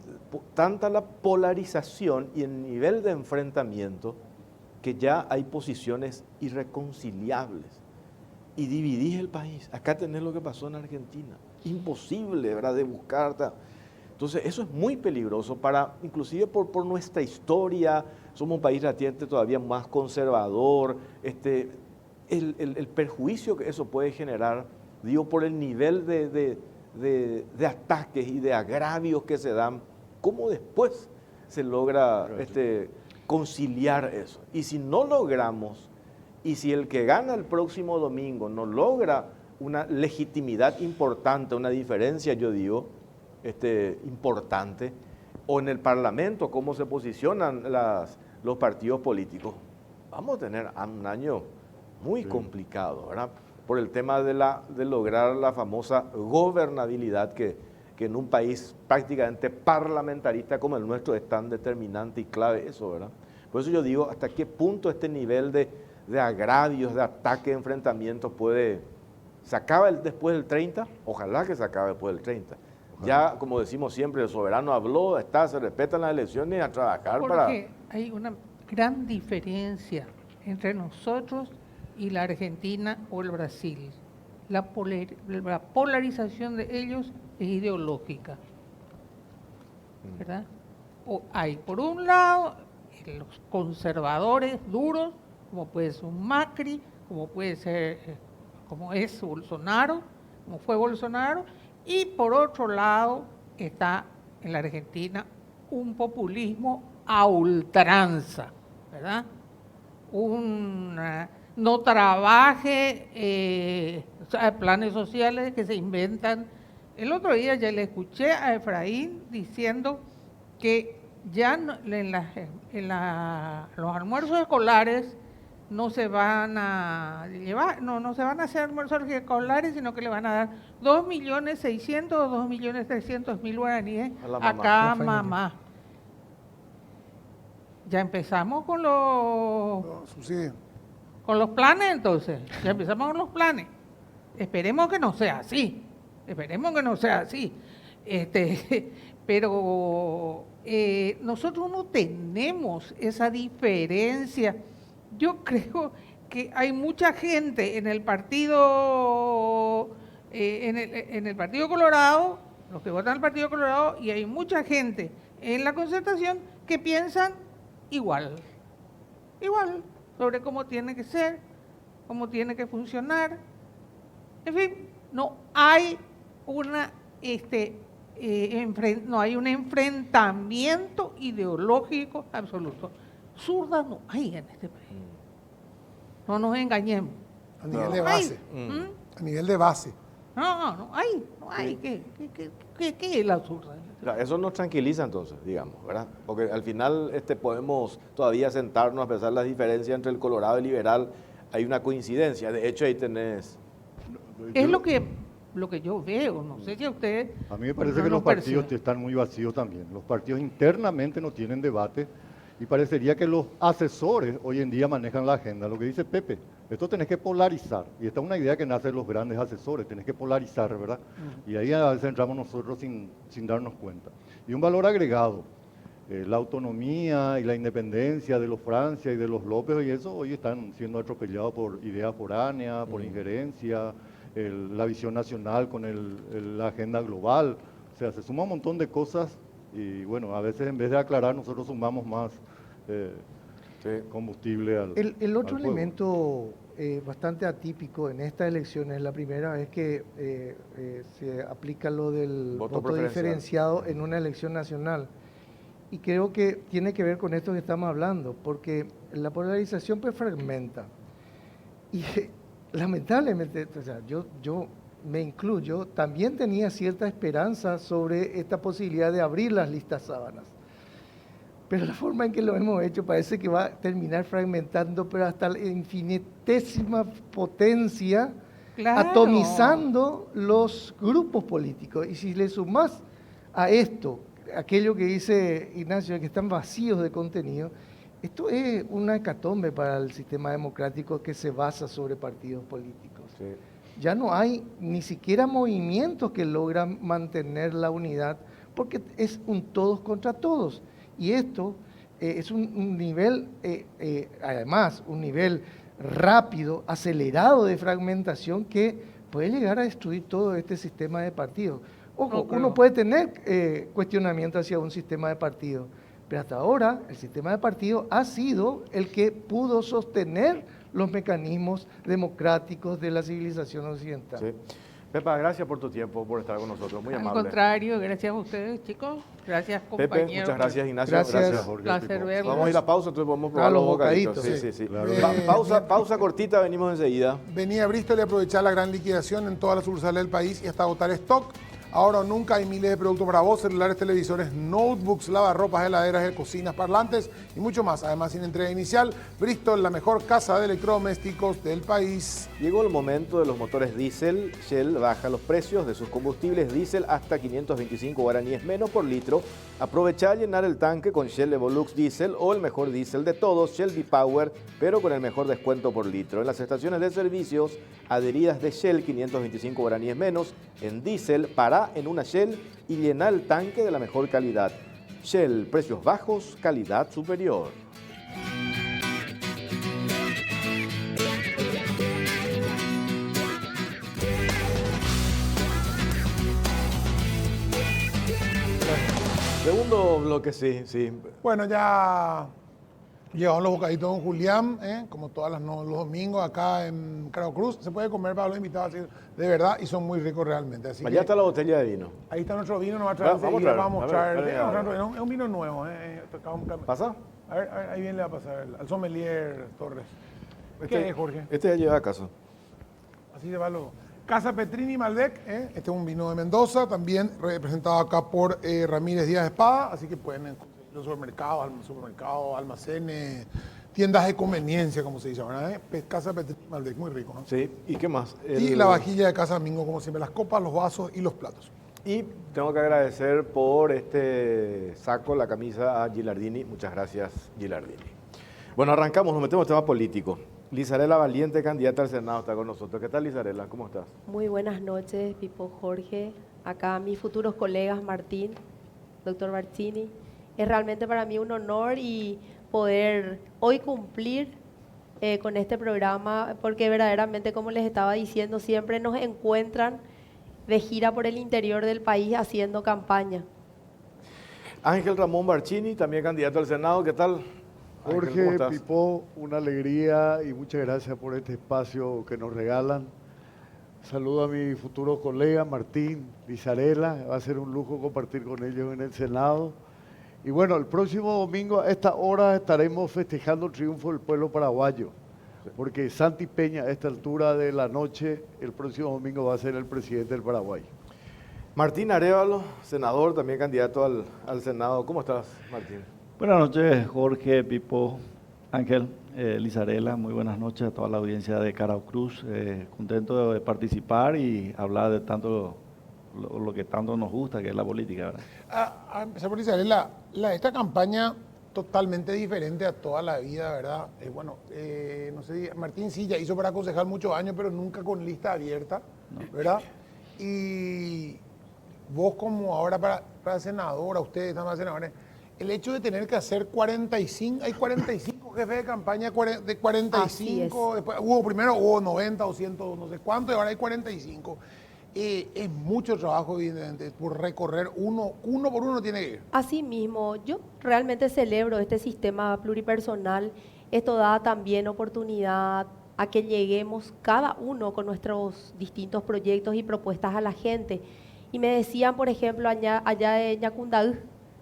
tanta la polarización y el nivel de enfrentamiento que ya hay posiciones irreconciliables y dividís el país. Acá tenés lo que pasó en Argentina. Imposible, ¿verdad?, de buscar. Entonces, eso es muy peligroso inclusive por nuestra historia. Somos un país relativamente todavía más conservador. El perjuicio que eso puede generar, digo, por el nivel de ataques y de agravios que se dan, ¿cómo después se logra conciliar eso? Y si no logramos, y si el que gana el próximo domingo no logra una legitimidad importante, una diferencia, yo digo, importante, o en el Parlamento, cómo se posicionan los partidos políticos, vamos a tener un año muy complicado, ¿verdad? Por el tema de lograr la famosa gobernabilidad que en un país prácticamente parlamentarista como el nuestro es tan determinante y clave eso, ¿verdad? Por eso yo digo, ¿hasta qué punto este nivel de agravios, de ataque, de enfrentamientos se acaba después del 30? Ojalá que se acabe después del 30. Ya, como decimos siempre, el soberano habló, se respetan las elecciones, a trabajar para... Porque hay una gran diferencia entre nosotros y la Argentina o el Brasil. La polarización de ellos es ideológica, ¿verdad? O hay, por un lado, los conservadores duros, como puede ser un Macri, como puede ser, como es Bolsonaro, como fue Bolsonaro, y por otro lado está en la Argentina un populismo a ultranza, ¿verdad? No trabaje, planes sociales que se inventan. El otro día ya le escuché a Efraín diciendo que ya los almuerzos escolares no se van a llevar, no se van a hacer almuerzos escolares, sino que le van a dar 2.600.000 o 2.300.000 guaraníes a cada mamá. Ya empezamos con los subsidios. Con los planes, entonces. Ya empezamos con los planes. Esperemos que no sea así. Esperemos que no sea así. Pero nosotros no tenemos esa diferencia. Yo creo que hay mucha gente en el partido, en el Partido Colorado, los que votan al Partido Colorado, y hay mucha gente en la Concertación que piensan igual sobre cómo tiene que ser, cómo tiene que funcionar. En fin, no hay no hay un enfrentamiento ideológico absoluto. Zurda no hay en este país. No nos engañemos. A nivel de base. A nivel de base. No hay. ¿Qué es la zurda? Claro, eso nos tranquiliza entonces, digamos, ¿verdad? Porque al final podemos todavía sentarnos a pesar de las diferencias entre el Colorado y el liberal. Hay una coincidencia, de hecho ahí tenés... Es lo que yo veo, no sé si a ustedes... A mí me parece que los partidos están muy vacíos también. Los partidos internamente no tienen debate y parecería que los asesores hoy en día manejan la agenda. Lo que dice Pepe, esto tenés que polarizar. Y esta es una idea que nace de los grandes asesores, tenés que polarizar, ¿verdad? Y ahí a veces entramos nosotros sin darnos cuenta. Y un valor agregado, la autonomía y la independencia de los Francia y de los López y eso hoy están siendo atropellados por ideas foráneas, por injerencia, la visión nacional con la agenda global. O sea, se suma un montón de cosas y bueno, a veces en vez de aclarar nosotros sumamos más combustible al El otro al fuego. elemento bastante atípico en esta elección es la primera vez que se aplica lo del voto diferenciado en una elección nacional. Y creo que tiene que ver con esto que estamos hablando, porque la polarización pues fragmenta. Y lamentablemente, o sea, yo me incluyo, también tenía cierta esperanza sobre esta posibilidad de abrir las listas sábanas. Pero la forma en que lo hemos hecho parece que va a terminar fragmentando, pero hasta la infinitésima potencia, Claro. atomizando los grupos políticos. Y si le sumás a esto, aquello que dice Ignacio, que están vacíos de contenido, esto es una hecatombe para el sistema democrático que se basa sobre partidos políticos. Sí. Ya no hay ni siquiera movimientos que logran mantener la unidad, porque es un todos contra todos. Y esto es un nivel, además, un nivel rápido, acelerado de fragmentación que puede llegar a destruir todo este sistema de partidos. Ojo, No, pero... uno puede tener cuestionamiento hacia un sistema de partidos, pero hasta ahora el sistema de partidos ha sido el que pudo sostener los mecanismos democráticos de la civilización occidental. Sí. Pepa, gracias por tu tiempo, por estar con nosotros, muy amable. Al contrario, gracias a ustedes, chicos. Gracias, compañeros. Pepe, muchas gracias, Ignacio. Gracias. Jorge. Placer verlos. Vamos a ir a pausa, entonces podemos probar los los bocaditos. bocaditos, Sí. Claro. Pausa cortita, venimos enseguida. Venía a Bristol y aprovechar la gran liquidación en todas las sucursales del país y hasta agotar stock. Ahora o nunca hay miles de productos para vos, celulares, televisores, notebooks, lavarropas, heladeras, cocinas, parlantes y mucho más. Además, sin entrega inicial, Bristol, la mejor casa de electrodomésticos del país. Llegó el momento de los motores diésel. Shell baja los precios de sus combustibles diésel hasta 525 guaraníes menos por litro. Aprovecha a llenar el tanque con Shell Evolux Diesel o el mejor diésel de todos, Shell V-Power, pero con el mejor descuento por litro. En las estaciones de servicios adheridas de Shell, 525 guaraníes menos en diésel para ya en una Shell y llena el tanque de la mejor calidad. Shell, precios bajos, calidad superior. Segundo bloque, sí. Bueno, ya llegaron los bocaditos de Don Julián, como los domingos acá en Caro Cruz. Se puede comer para los invitados así, de verdad, y son muy ricos realmente. Así Allá está la botella de vino. ahí está nuestro vino, nos va a traer Vamos a enseguida, traer, vamos a a traer. ver, a ver. Es un vino nuevo. ¿Pasa? A ver, ahí bien le va a pasar al sommelier Torres. ¿Qué es, Jorge? Este ya lleva a casa. Así se va Casa Petrini Malbec, este es un vino de Mendoza, también representado acá por Ramírez Díaz Espada, así que pueden conseguirlo en supermercados, almacenes, tiendas de conveniencia, como se dice, ¿verdad? Casa Petrini Malbec, muy rico, ¿no? Sí, ¿y qué más? Y la vajilla de Casa Mingo, como siempre, las copas, los vasos y los platos. Y tengo que agradecer por este saco, la camisa a Gilardini. Muchas gracias, Gilardini. Bueno, arrancamos, nos metemos en tema político. Lizarela Valiente, candidata al Senado, está con nosotros. ¿Qué tal, Lizarela? ¿Cómo estás? Muy buenas noches, Pipo, Jorge. Acá mis futuros colegas, Martín, doctor Barcini. Es realmente para mí un honor y poder hoy cumplir con este programa, porque verdaderamente, como les estaba diciendo, siempre nos encuentran de gira por el interior del país haciendo campaña. Ángel Ramón Barcini, también candidato al Senado. ¿Qué tal? Ángel, ¿cómo Jorge, estás? Pipo, una alegría y muchas gracias por este espacio que nos regalan. Saludo a mi futuro colega Martín Lizarela, va a ser un lujo compartir con ellos en el Senado. Y bueno, el próximo domingo a esta hora estaremos festejando el triunfo del pueblo paraguayo, porque Santi Peña a esta altura de la noche, el próximo domingo va a ser el presidente del Paraguay. Martín Arévalo, senador, también candidato al Senado. ¿Cómo estás, Martín? Buenas noches, Jorge, Pipo, Ángel, Lizarela. Muy buenas noches a toda la audiencia de Carao Cruz. Contento de participar y hablar de tanto lo que tanto nos gusta, que es la política, ¿verdad? A empezar por Isabel, esta campaña totalmente diferente a toda la vida, ¿verdad? No sé, Martín sí ya hizo para concejal muchos años, pero nunca con lista abierta, ¿verdad? Y vos como ahora para senadora, ustedes están senadores, el hecho de tener que hacer 45, hay 45 jefes de campaña de 45, después primero hubo 90 o 100, no sé cuánto, y ahora hay 45. Es mucho trabajo, evidentemente, por recorrer uno por uno tiene que ir. Así mismo, yo realmente celebro este sistema pluripersonal. Esto da también oportunidad a que lleguemos cada uno con nuestros distintos proyectos y propuestas a la gente. Y me decían, por ejemplo, allá en Yacundaú,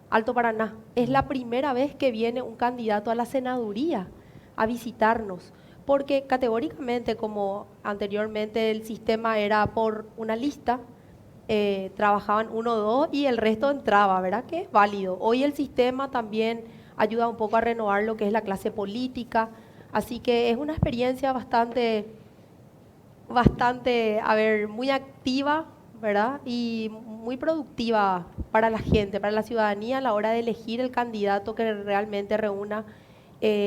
Alto Paraná, es la primera vez que viene un candidato a la senaduría a visitarnos, porque categóricamente, como anteriormente el sistema era por una lista, trabajaban 1 o 2 y el resto entraba, ¿verdad? Que es válido. Hoy el sistema también ayuda un poco a renovar lo que es la clase política, así que es una experiencia bastante, muy activa, ¿verdad? Y muy productiva para la gente, para la ciudadanía a la hora de elegir el candidato que realmente reúna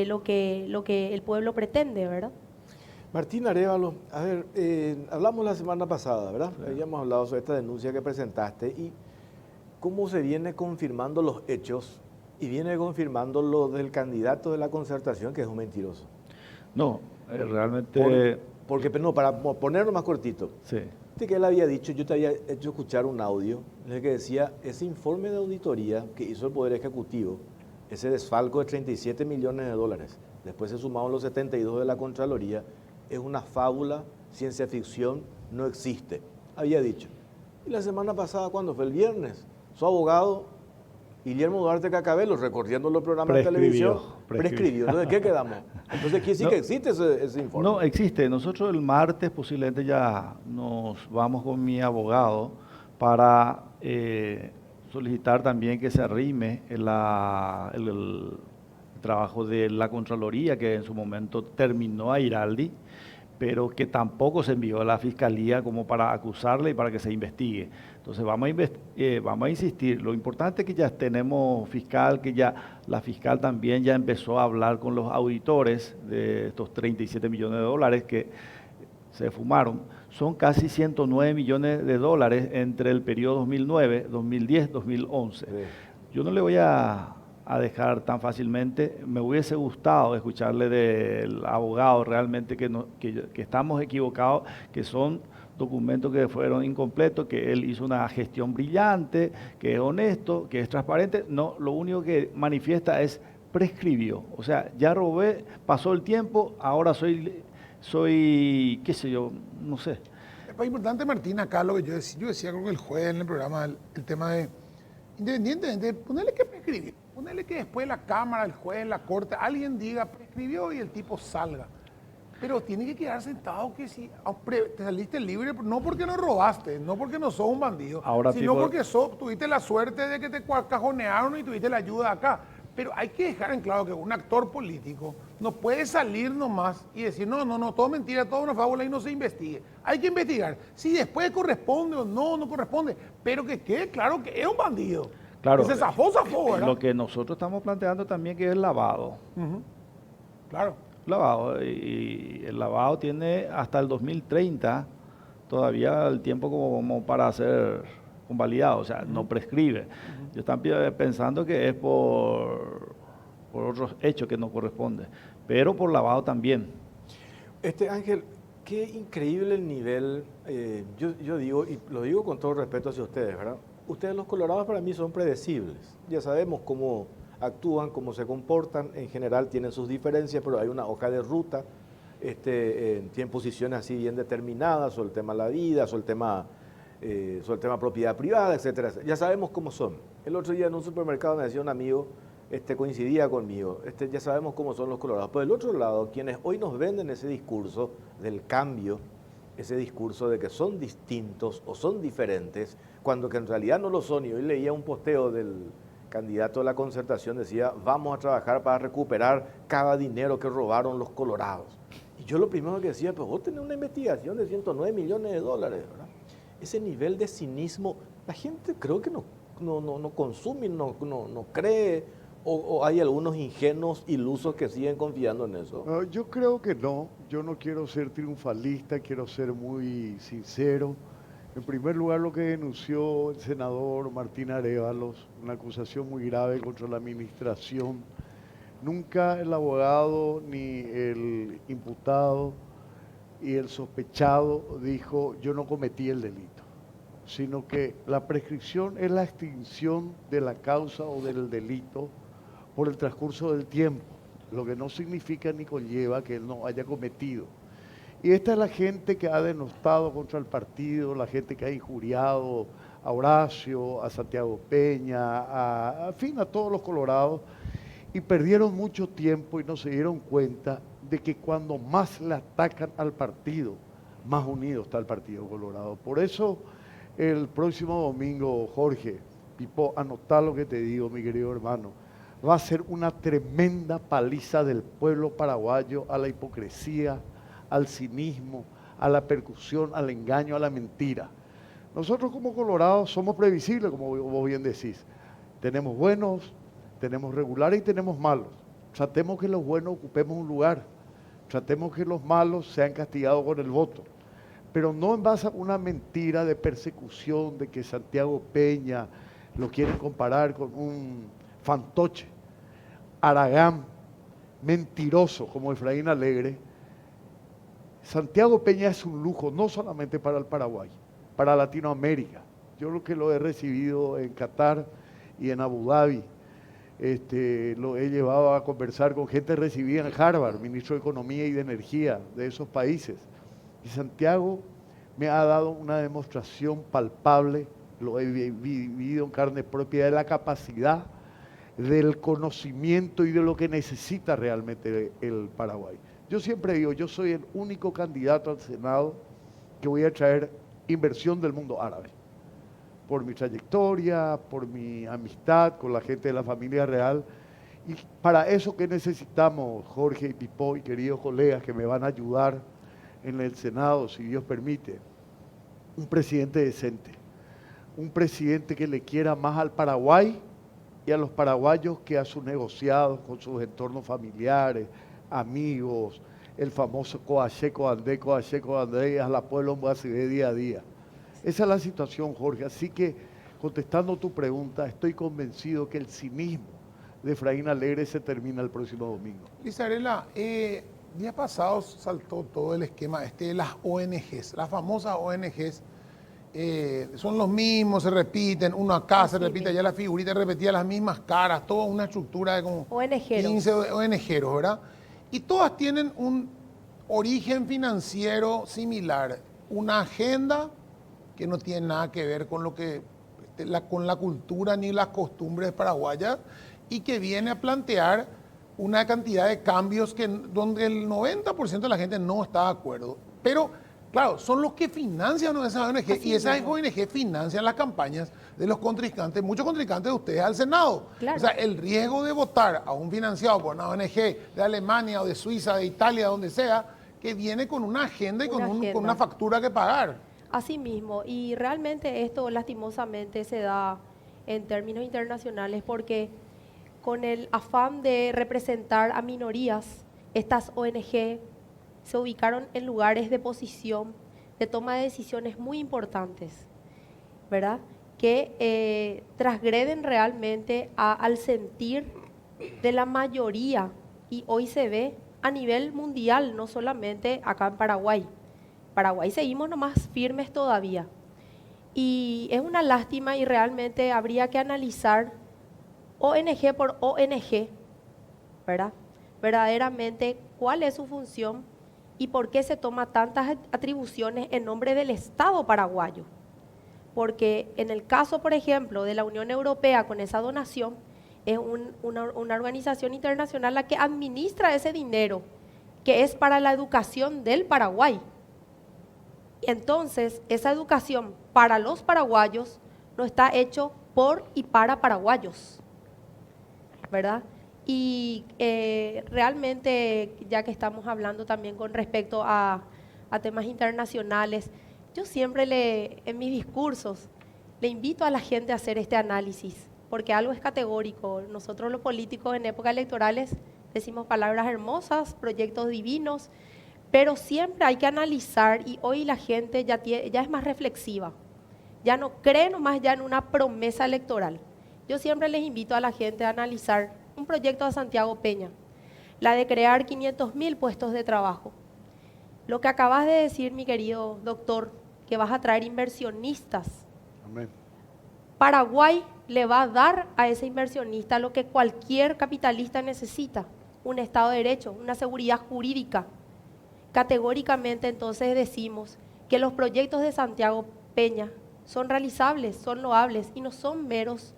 lo que el pueblo pretende, ¿verdad? Martín Arévalo, a ver, hablamos la semana pasada, ¿verdad? Habíamos hablado sobre esta denuncia que presentaste y cómo se viene confirmando los hechos y viene confirmando lo del candidato de la concertación, que es un mentiroso. No, realmente... Para ponerlo más cortito, Sí. que él había dicho, yo te había hecho escuchar un audio en el que decía, ese informe de auditoría que hizo el Poder Ejecutivo, ese desfalco de 37 millones de dólares, después se sumaron los 72 de la Contraloría, es una fábula, ciencia ficción, no existe, había dicho. Y la semana pasada, ¿cuándo fue? El viernes, su abogado, Guillermo Duarte Cacabello, recorriendo los programas de televisión, prescribió. Entonces, ¿qué quedamos? Entonces, ¿quiere decir que existe ese informe? No, existe. Nosotros el martes posiblemente ya nos vamos con mi abogado para solicitar también que se arrime el trabajo de la Contraloría, que en su momento terminó a Iraldi, pero que tampoco se envió a la Fiscalía como para acusarle y para que se investigue. Entonces vamos a insistir. Lo importante es que ya tenemos fiscal, que ya la fiscal también ya empezó a hablar con los auditores de estos 37 millones de dólares que se fumaron. son casi 109 millones de dólares entre el periodo 2009, 2010, 2011. Sí. Yo no le voy a dejar tan fácilmente. Me hubiese gustado escucharle del abogado realmente que estamos equivocados, que son documentos que fueron incompletos, que él hizo una gestión brillante, que es honesto, que es transparente. No, lo único que manifiesta es prescribió. O sea, ya robé, pasó el tiempo, ahora soy qué sé yo, no sé. Es importante, Martín, acá lo que yo decía creo que el jueves en el programa, el tema de, independientemente, ponerle que prescribió, ponerle que después la Cámara, el juez, la Corte, alguien diga prescribió y el tipo salga. Pero tiene que quedar sentado que si te saliste libre, no porque no robaste, no porque no sos un bandido, Ahora, sino tipo, porque tuviste la suerte de que te cajonearon y tuviste la ayuda acá. Pero hay que dejar en claro que un actor político no puede salir nomás y decir, no, todo mentira, todo una fábula y no se investigue. Hay que investigar. Si después corresponde o no corresponde, pero que quede claro que es un bandido. Claro, que se zafó, ¿verdad? lo que nosotros estamos planteando también que es lavado. Claro. Lavado, y el lavado tiene hasta el 2030 todavía el tiempo como para ser convalidado, o sea, no prescribe. Yo están pensando que es por otros hechos que no corresponde, pero por lavado también. Ángel, qué increíble el nivel, yo digo, y lo digo con todo respeto hacia ustedes, ¿verdad? Ustedes los colorados para mí son predecibles, ya sabemos cómo actúan, cómo se comportan, en general tienen sus diferencias, pero hay una hoja de ruta, tienen posiciones así bien determinadas sobre el tema de la vida, sobre el tema propiedad privada, etcétera. Ya sabemos cómo son. El otro día en un supermercado me decía un amigo, coincidía conmigo, ya sabemos cómo son los colorados. Pero del otro lado, quienes hoy nos venden ese discurso del cambio, ese discurso de que son distintos o son diferentes, cuando que en realidad no lo son. Y hoy leía un posteo del candidato de la Concertación, decía, vamos a trabajar para recuperar cada dinero que robaron los colorados. Y yo lo primero que decía, pues vos tenés una investigación de 109 millones de dólares, ¿verdad? Ese nivel de cinismo, la gente creo que no consume, no cree, o hay algunos ingenuos ilusos que siguen confiando en eso. Yo creo que no, yo no quiero ser triunfalista, quiero ser muy sincero. En primer lugar, lo que denunció el senador Martín Arévalos, una acusación muy grave contra la administración. Nunca el abogado ni el imputado y el sospechado dijo yo no cometí el delito, sino que la prescripción es la extinción de la causa o del delito por el transcurso del tiempo, lo que no significa ni conlleva que él no haya cometido. Y esta es la gente que ha denostado contra el partido, la gente que ha injuriado a Horacio, a Santiago Peña, a todos los colorados, y perdieron mucho tiempo y no se dieron cuenta de que cuando más le atacan al partido, más unido está el Partido Colorado. Por eso el próximo domingo, Jorge, Pipo, anotá lo que te digo, mi querido hermano, va a ser una tremenda paliza del pueblo paraguayo a la hipocresía, al cinismo, a la percusión, al engaño, a la mentira. Nosotros como colorados somos previsibles, como vos bien decís. Tenemos buenos, tenemos regulares y tenemos malos. Tratemos que los buenos ocupemos un lugar. Tratemos que los malos sean castigados con el voto. Pero no en base a una mentira de persecución, de que Santiago Peña lo quieren comparar con un fantoche, haragán, mentiroso como Efraín Alegre. Santiago Peña es un lujo, no solamente para el Paraguay, para Latinoamérica. Yo lo que lo he recibido en Qatar y en Abu Dhabi, lo he llevado a conversar con gente recibida en Harvard, ministro de Economía y de Energía de esos países. Y Santiago me ha dado una demostración palpable, lo he vivido en carne propia, de la capacidad, del conocimiento y de lo que necesita realmente el Paraguay. Yo siempre digo, yo soy el único candidato al Senado que voy a traer inversión del mundo árabe. Por mi trayectoria, por mi amistad con la gente de la familia real. Y para eso, ¿qué necesitamos, Jorge y Pipo y queridos colegas que me van a ayudar en el Senado, si Dios permite? Un presidente decente, un presidente que le quiera más al Paraguay y a los paraguayos que a sus negociados con sus entornos familiares, amigos, el famoso Coacheco Andé, a la pueblo se ve día a día. Esa es la situación, Jorge. Así que, contestando tu pregunta, estoy convencido que el cinismo de Efraín Alegre se termina el próximo domingo. Isarela, día pasado saltó todo el esquema de las ONGs, las famosas ONGs. Son los mismos, se repiten, uno acá Así se repite, allá la figurita repetía las mismas caras, toda una estructura de como ONGeros. 15 ONGeros, ¿verdad? Y todas tienen un origen financiero similar, una agenda que no tiene nada que ver con con la cultura ni las costumbres paraguayas y que viene a plantear una cantidad de cambios donde el 90% de la gente no está de acuerdo. Pero, claro, son los que financian esas ONG y esas ONG financian las campañas de los contrincantes, muchos contrincantes de ustedes al Senado. Claro. O sea, el riesgo de votar a un financiado por una ONG de Alemania o de Suiza, de Italia, donde sea, que viene con una agenda y con una factura que pagar. Así mismo, y realmente esto lastimosamente se da en términos internacionales porque con el afán de representar a minorías, estas ONG se ubicaron en lugares de posición, de toma de decisiones muy importantes, ¿verdad? Que transgreden realmente al sentir de la mayoría y hoy se ve a nivel mundial, no solamente acá en Paraguay. Paraguay seguimos nomás firmes todavía. Y es una lástima y realmente habría que analizar ONG por ONG, ¿verdad? Verdaderamente cuál es su función y por qué se toma tantas atribuciones en nombre del Estado paraguayo. Porque en el caso, por ejemplo, de la Unión Europea con esa donación, es una organización internacional la que administra ese dinero, que es para la educación del Paraguay. Entonces, esa educación para los paraguayos no está hecho por y para paraguayos, ¿verdad? Y realmente, ya que estamos hablando también con respecto a temas internacionales, yo siempre en mis discursos le invito a la gente a hacer este análisis, porque algo es categórico. Nosotros los políticos en épocas electorales decimos palabras hermosas, proyectos divinos, pero siempre hay que analizar y hoy la gente ya es más reflexiva, ya no cree nomás ya en una promesa electoral. Yo siempre les invito a la gente a analizar un proyecto de Santiago Peña, la de crear 500.000 puestos de trabajo. Lo que acabas de decir, mi querido doctor, que vas a traer inversionistas. Amén. Paraguay le va a dar a ese inversionista lo que cualquier capitalista necesita, un Estado de Derecho, una seguridad jurídica. Categóricamente entonces decimos que los proyectos de Santiago Peña son realizables, son loables y no son meros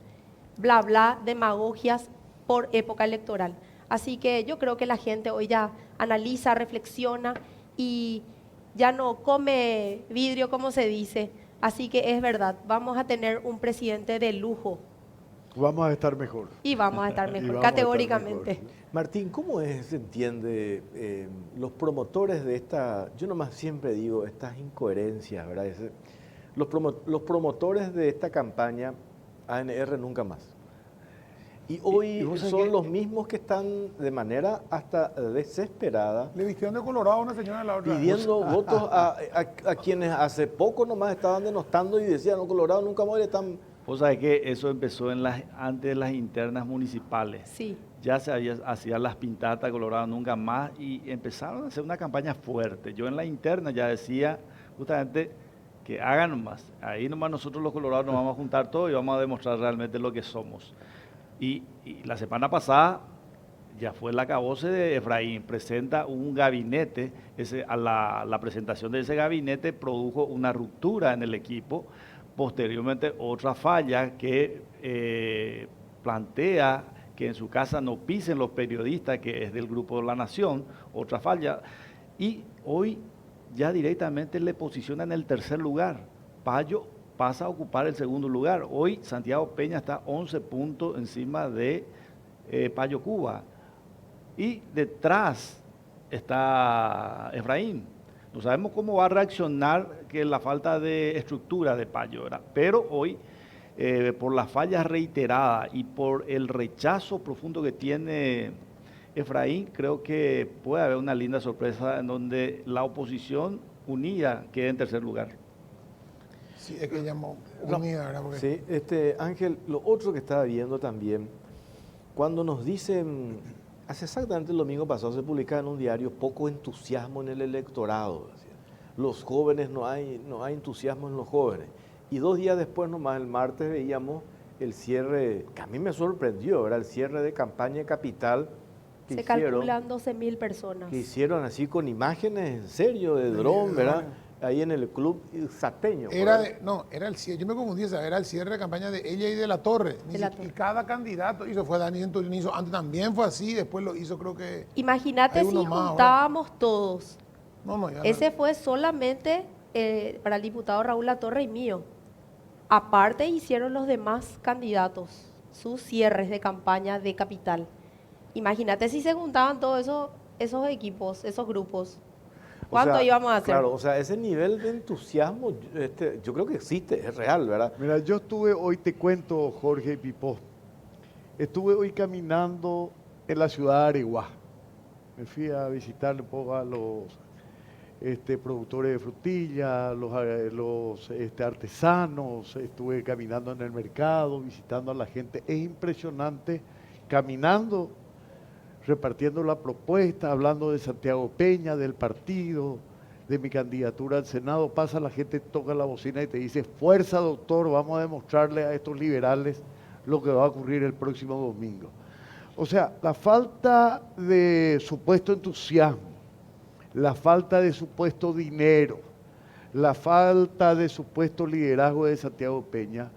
bla bla, demagogias por época electoral. Así que yo creo que la gente hoy ya analiza, reflexiona y ya no come vidrio, como se dice. Así que es verdad, vamos a tener un presidente de lujo. Vamos a estar mejor. Y vamos a estar Y mejor, vamos a estar categóricamente. mejor. Martín, ¿cómo se entiende los promotores de yo nomás siempre digo, estas incoherencias, ¿verdad? Los promotores de esta campaña, ANR nunca más. Y hoy son los mismos que están de manera hasta desesperada Le vistieron de colorado a una señora de la otra. pidiendo votos a quienes hace poco nomás estaban denostando y decían, no, Colorado nunca más están... Vos sabés que eso empezó antes de las internas municipales. Sí. Ya hacían las pintatas Colorado nunca más y empezaron a hacer una campaña fuerte. Yo en la interna ya decía justamente que hagan nomás. Ahí nomás nosotros los colorados nos vamos a juntar todos y vamos a demostrar realmente lo que somos. Y la semana pasada ya fue el acabose de Efraín, presenta un gabinete, la presentación de ese gabinete produjo una ruptura en el equipo, posteriormente otra falla que plantea que en su casa no pisen los periodistas, que es del Grupo de la Nación, otra falla, y hoy ya directamente le posiciona en el tercer lugar. Payo pasa a ocupar el segundo lugar. Hoy Santiago Peña está 11 puntos encima de Payo Cuba. Y detrás está Efraín. No sabemos cómo va a reaccionar que la falta de estructura de Payo, ¿verdad? Pero hoy, por las fallas reiteradas y por el rechazo profundo que tiene Efraín, creo que puede haber una linda sorpresa en donde la oposición unida quede en tercer lugar. Sí, es que llamó unida, ¿verdad? Porque Sí, Ángel, lo otro que estaba viendo también, cuando nos dicen, hace exactamente el domingo pasado se publicaba en un diario, poco entusiasmo en el electorado. Decía. Los jóvenes, no hay entusiasmo en los jóvenes. Y 2 días después, nomás el martes, veíamos el cierre, que a mí me sorprendió, era el cierre de campaña de Capital que Se hicieron. calculan 12.000 personas. Que hicieron así con imágenes en serio de dron, ¿verdad? Ahí en el club Sateño. era el cierre, yo me confundí, era el cierre de campaña de ella y de la Torre. Y cada candidato hizo, fue Dani Gentolini, hizo, antes también fue así, después lo hizo, creo que. Imagínate hay si uno más juntábamos todos. Ya Ese fue solamente para el diputado Raúl Latorre y mío. Aparte hicieron los demás candidatos sus cierres de campaña de Capital. Imagínate si se juntaban todos esos equipos, esos grupos. ¿Cuánto íbamos a hacer? Claro, o sea, ese nivel de entusiasmo, yo creo que existe, es real, ¿verdad? Mira, yo estuve hoy, te cuento, Jorge y Pipó, estuve hoy caminando en la ciudad de Areguá. Me fui a visitar un poco a los productores de frutilla, los artesanos, estuve caminando en el mercado, visitando a la gente. Es impresionante, caminando, repartiendo la propuesta, hablando de Santiago Peña, del partido, de mi candidatura al Senado. Pasa la gente, toca la bocina y te dice, fuerza doctor, vamos a demostrarle a estos liberales lo que va a ocurrir el próximo domingo. O sea, la falta de supuesto entusiasmo, la falta de supuesto dinero, la falta de supuesto liderazgo de Santiago Peña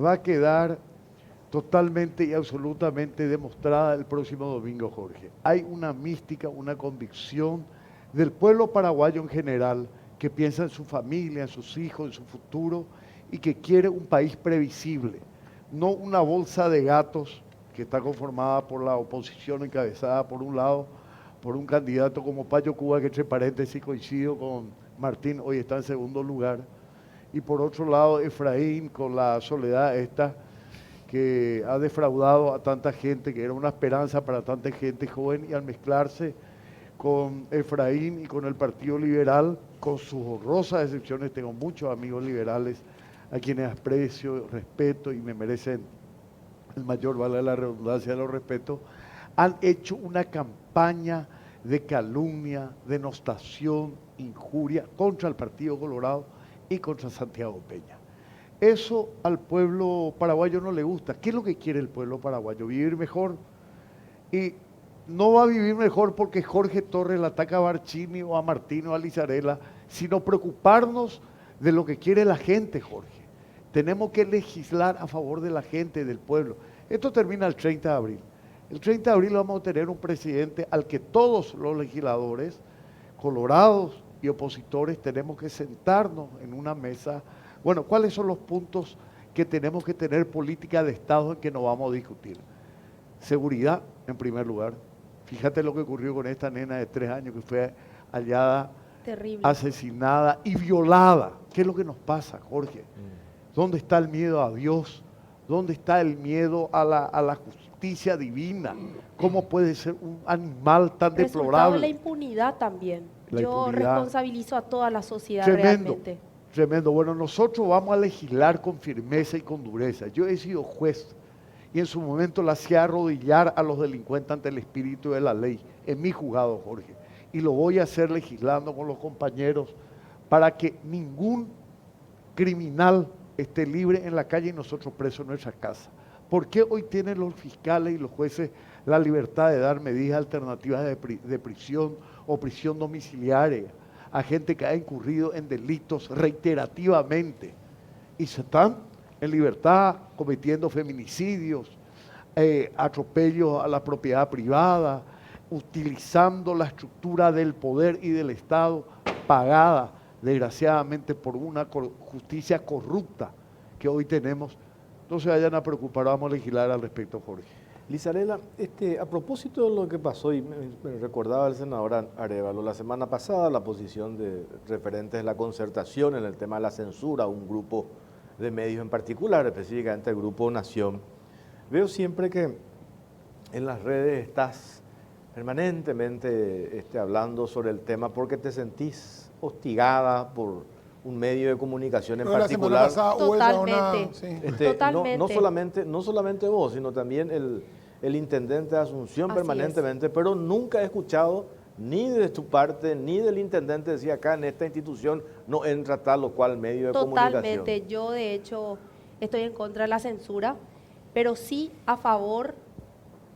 va a quedar totalmente y absolutamente demostrada el próximo domingo, Jorge. Hay una mística, una convicción del pueblo paraguayo en general que piensa en su familia, en sus hijos, en su futuro y que quiere un país previsible, no una bolsa de gatos que está conformada por la oposición encabezada por un lado, por un candidato como Payo Cuba, que entre paréntesis coincido con Martín, hoy está en segundo lugar, y por otro lado Efraín con la soledad esta que ha defraudado a tanta gente, que era una esperanza para tanta gente joven, y al mezclarse con Efraín y con el Partido Liberal, con sus horrorosas excepciones, tengo muchos amigos liberales a quienes aprecio, respeto y me merecen el mayor, vale la redundancia de los respetos, han hecho una campaña de calumnia, denostación, injuria contra el Partido Colorado y contra Santiago Peña. Eso al pueblo paraguayo no le gusta. ¿Qué es lo que quiere el pueblo paraguayo? Vivir mejor. Y no va a vivir mejor porque Jorge Torres la ataca a Barcini o a Martín o a Lizarela, sino preocuparnos de lo que quiere la gente, Jorge. Tenemos que legislar a favor de la gente, del pueblo. Esto termina el 30 de abril. El 30 de abril vamos a tener un presidente al que todos los legisladores, colorados y opositores, tenemos que sentarnos en una mesa. Bueno, ¿cuáles son los puntos que tenemos que tener política de Estado en que nos vamos a discutir? Seguridad, en primer lugar. Fíjate lo que ocurrió con esta nena de 3 años que fue hallada, terrible, asesinada y violada. ¿Qué es lo que nos pasa, Jorge? ¿Dónde está el miedo a Dios? ¿Dónde está el miedo a la justicia divina? ¿Cómo puede ser un animal tan resultado deplorable? de la impunidad también. La Yo impunidad. responsabilizo a toda la sociedad Tremendo, realmente. tremendo. Bueno, nosotros vamos a legislar con firmeza y con dureza. Yo he sido juez y en su momento la hacía arrodillar a los delincuentes ante el espíritu de la ley, en mi juzgado, Jorge. Y lo voy a hacer legislando con los compañeros para que ningún criminal esté libre en la calle y nosotros presos en nuestra casa. ¿Por qué hoy tienen los fiscales y los jueces la libertad de dar medidas alternativas de prisión o prisión domiciliaria a gente que ha incurrido en delitos reiterativamente y se están en libertad cometiendo feminicidios, atropellos a la propiedad privada, utilizando la estructura del poder y del Estado pagada desgraciadamente por una justicia corrupta que hoy tenemos? No se vayan a preocupar, vamos a legislar al respecto, Jorge. Lizarela, a propósito de lo que pasó, y me recordaba el senador Arévalo, la semana pasada la posición de referentes de la concertación en el tema de la censura, un grupo de medios en particular, específicamente el Grupo Nación. Veo siempre que en las redes estás permanentemente hablando sobre el tema porque te sentís hostigada por un medio de comunicación en Pero la semana particular. pasada hubo esa Totalmente. sí. Totalmente. No solamente vos, sino también el intendente de Asunción Así permanentemente, pero nunca he escuchado ni de tu parte, ni del intendente decir acá en esta institución no entra tal o cual medio de comunicación. Totalmente. Yo, de hecho, estoy en contra de la censura, pero sí a favor,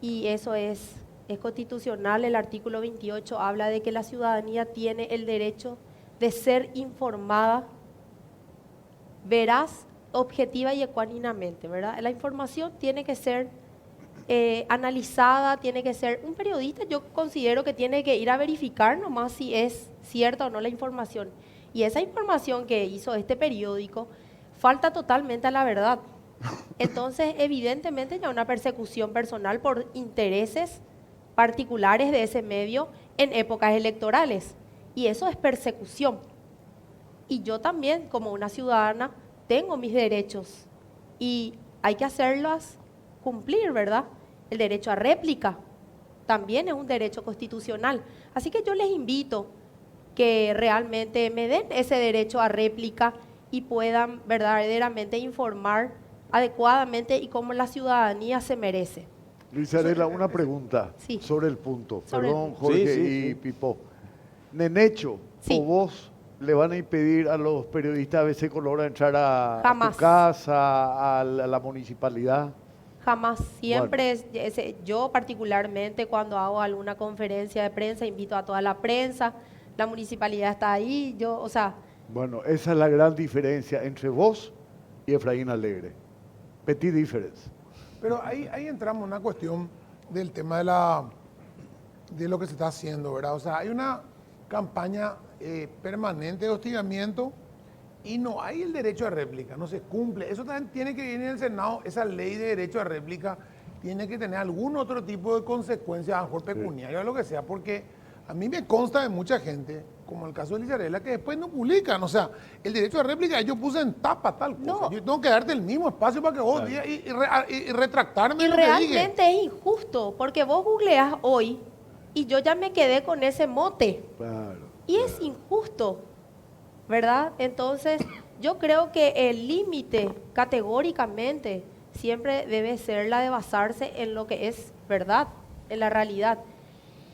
y eso es constitucional. El artículo 28 habla de que la ciudadanía tiene el derecho de ser informada veraz, objetiva y ecuánimamente, ¿verdad? La información tiene que ser analizada, tiene que ser un periodista, yo considero que tiene que ir a verificar nomás si es cierta o no la información. Y esa información que hizo este periódico falta totalmente a la verdad. Entonces, evidentemente ya una persecución personal por intereses particulares de ese medio en épocas electorales. Y eso es persecución. Y yo también, como una ciudadana, tengo mis derechos y hay que hacerlas cumplir, ¿verdad? El derecho a réplica también es un derecho constitucional. Así que yo les invito que realmente me den ese derecho a réplica y puedan verdaderamente informar adecuadamente y como la ciudadanía se merece. Luis Arela, una pregunta Sí. sobre el punto. Sobre el Perdón, punto. Jorge Sí, sí, y sí. Pipo. Nenecho, Sí. ¿o vos le van a impedir a los periodistas a veces color a entrar a Jamás. tu casa, a la municipalidad? Jamás, siempre, yo particularmente cuando hago alguna conferencia de prensa, invito a toda la prensa, la municipalidad está ahí, Bueno, esa es la gran diferencia entre vos y Efraín Alegre. Petit difference. Pero ahí entramos en una cuestión del tema de lo que se está haciendo, ¿verdad? O sea, hay una campaña permanente de hostigamiento y no hay el derecho a réplica, no se cumple. Eso también tiene que venir en el Senado, esa ley de derecho a réplica tiene que tener algún otro tipo de consecuencias, a lo mejor pecuniaria o lo que sea, porque a mí me consta de mucha gente, como el caso de Lizarela, que después no publican. O sea, el derecho a réplica yo puse en tapa tal cosa. No. Yo tengo que darte el mismo espacio para que vos digas y retractarme y de lo que dije. realmente es injusto, porque vos googleás hoy y yo ya me quedé con ese mote. Claro. Y es injusto, ¿verdad? Entonces, yo creo que el límite categóricamente siempre debe ser la de basarse en lo que es verdad, en la realidad.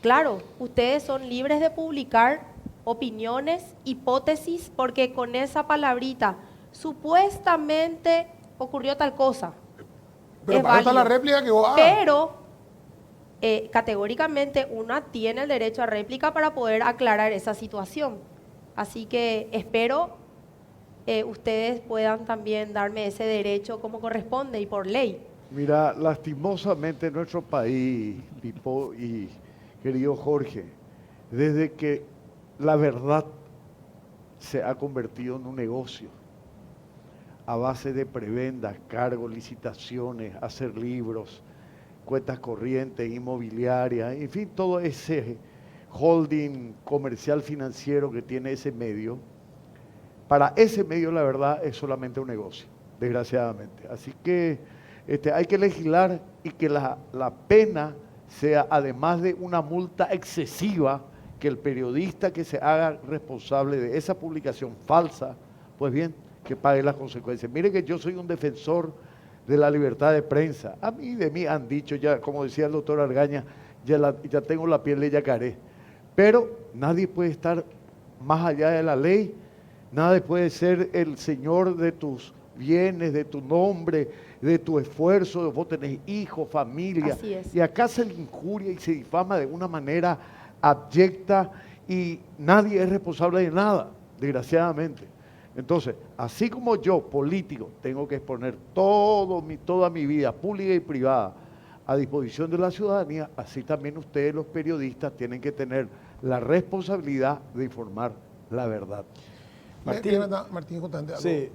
Claro, ustedes son libres de publicar opiniones, hipótesis, porque con esa palabrita, supuestamente ocurrió tal cosa. Pero es para eso está la válido. réplica que vos hagas. Pero categóricamente una tiene el derecho a réplica para poder aclarar esa situación. Así que espero ustedes puedan también darme ese derecho como corresponde y por ley. Mira, lastimosamente en nuestro país, Pipo y querido Jorge, desde que la verdad se ha convertido en un negocio, a base de prebendas, cargos, licitaciones, hacer libros, cuentas corrientes, inmobiliarias, en fin, todo ese holding comercial financiero que tiene ese medio, para ese medio la verdad es solamente un negocio, desgraciadamente. Así que hay que legislar y que la pena sea, además de una multa excesiva, que el periodista que se haga responsable de esa publicación falsa, pues bien, que pague las consecuencias. Mire que yo soy un defensor de la libertad de prensa. De mí han dicho ya, como decía el doctor Argaña, ya tengo la piel de yacaré. Pero nadie puede estar más allá de la ley, nadie puede ser el señor de tus bienes, de tu nombre, de tu esfuerzo, vos tenés hijos, familia. Así es. Y acá se le injuria y se difama de una manera abyecta y nadie es responsable de nada, desgraciadamente. Entonces, así como yo, político, tengo que exponer toda mi vida pública y privada a disposición de la ciudadanía, así también ustedes, los periodistas, tienen que tener la responsabilidad de informar la verdad. Martín, justamente algo. Sí.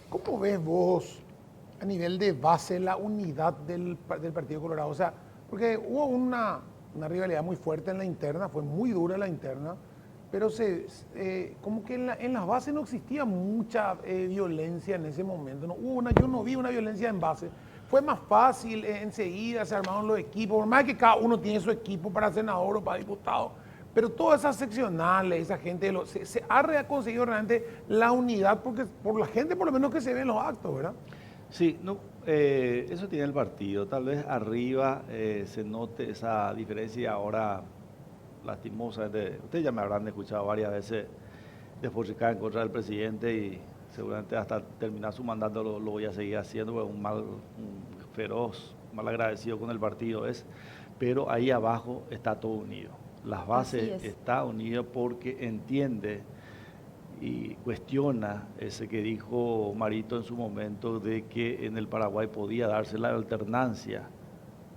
¿Cómo ves vos a nivel de base la unidad del Partido Colorado? O sea, porque hubo una rivalidad muy fuerte en la interna, fue muy dura la interna, pero como que en las bases no existía mucha violencia en ese momento. Yo no vi una violencia en base. fue más fácil, enseguida se armaron los equipos, por más que cada uno tiene su equipo para senador o para diputado, pero todas esas seccionales, esa gente, se ha conseguido realmente la unidad, porque por la gente por lo menos que se ve en los actos, ¿verdad? Sí, no, eso tiene el partido. Tal vez arriba se note esa diferencia y ahora, lastimosamente, ustedes ya me habrán escuchado varias veces despotricar en contra del presidente y seguramente hasta terminar su mandato lo voy a seguir haciendo, porque un feroz, mal agradecido con el partido es, pero ahí abajo está todo unido. Las bases está unido porque entiende y cuestiona ese que dijo Marito en su momento de que en el Paraguay podía darse la alternancia.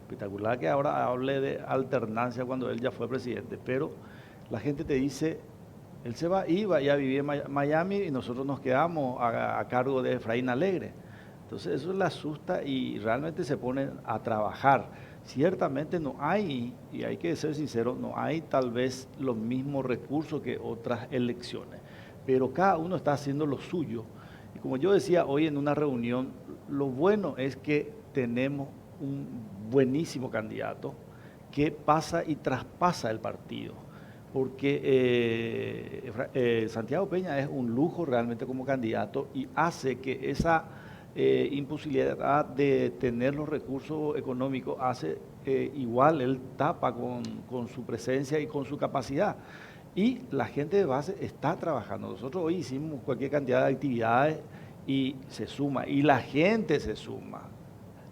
Espectacular que ahora hable de alternancia cuando él ya fue presidente, pero la gente te dice, él iba ya a vivir en Miami y nosotros nos quedamos a cargo de Efraín Alegre. Entonces eso le asusta y realmente se ponen a trabajar. Ciertamente no hay, y hay que ser sincero, no hay tal vez los mismos recursos que otras elecciones, pero cada uno está haciendo lo suyo. Y como yo decía hoy en una reunión, lo bueno es que tenemos un buenísimo candidato que pasa y traspasa el partido, porque Santiago Peña es un lujo realmente como candidato y hace que esa imposibilidad de tener los recursos económicos hace igual, él tapa con su presencia y con su capacidad. Y la gente de base está trabajando. Nosotros hoy hicimos cualquier cantidad de actividades y se suma, y la gente se suma.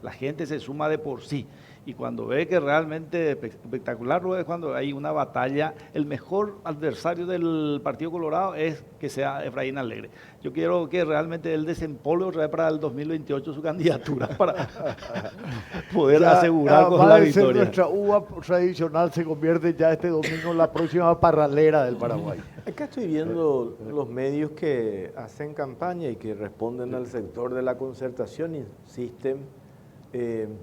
La gente se suma de por sí. Y cuando ve que realmente espectacular es cuando hay una batalla, el mejor adversario del Partido Colorado es que sea Efraín Alegre. Yo quiero que realmente él desempolve otra vez para el 2028 su candidatura para poder asegurar con la victoria. Nuestra uva tradicional se convierte ya este domingo en la próxima parralera del Paraguay. Acá estoy viendo los medios que hacen campaña y que responden al sector de la concertación, insisten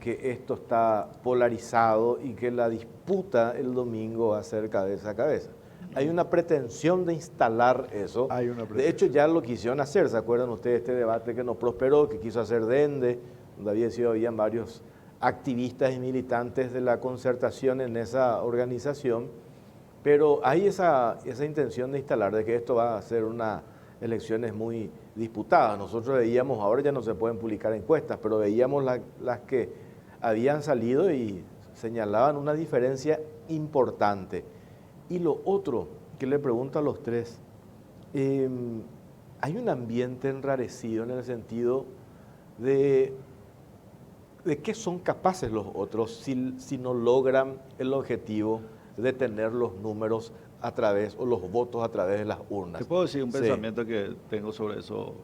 que esto está polarizado y que la disputa el domingo va a ser cabeza a cabeza. Hay una pretensión de instalar eso. De hecho, ya lo quisieron hacer. ¿Se acuerdan ustedes de este debate que no prosperó, que quiso hacer Dende, donde habían varios activistas y militantes de la concertación en esa organización? Pero hay esa intención de instalar, de que esto va a ser unas elecciones muy disputadas. Nosotros veíamos, ahora ya no se pueden publicar encuestas, pero veíamos las que habían salido y señalaban una diferencia importante. Y lo otro que le pregunto a los tres, hay un ambiente enrarecido en el sentido de qué son capaces los otros si no logran el objetivo de tener los números a través, o los votos a través de las urnas. Te puedo decir un pensamiento que tengo sobre eso.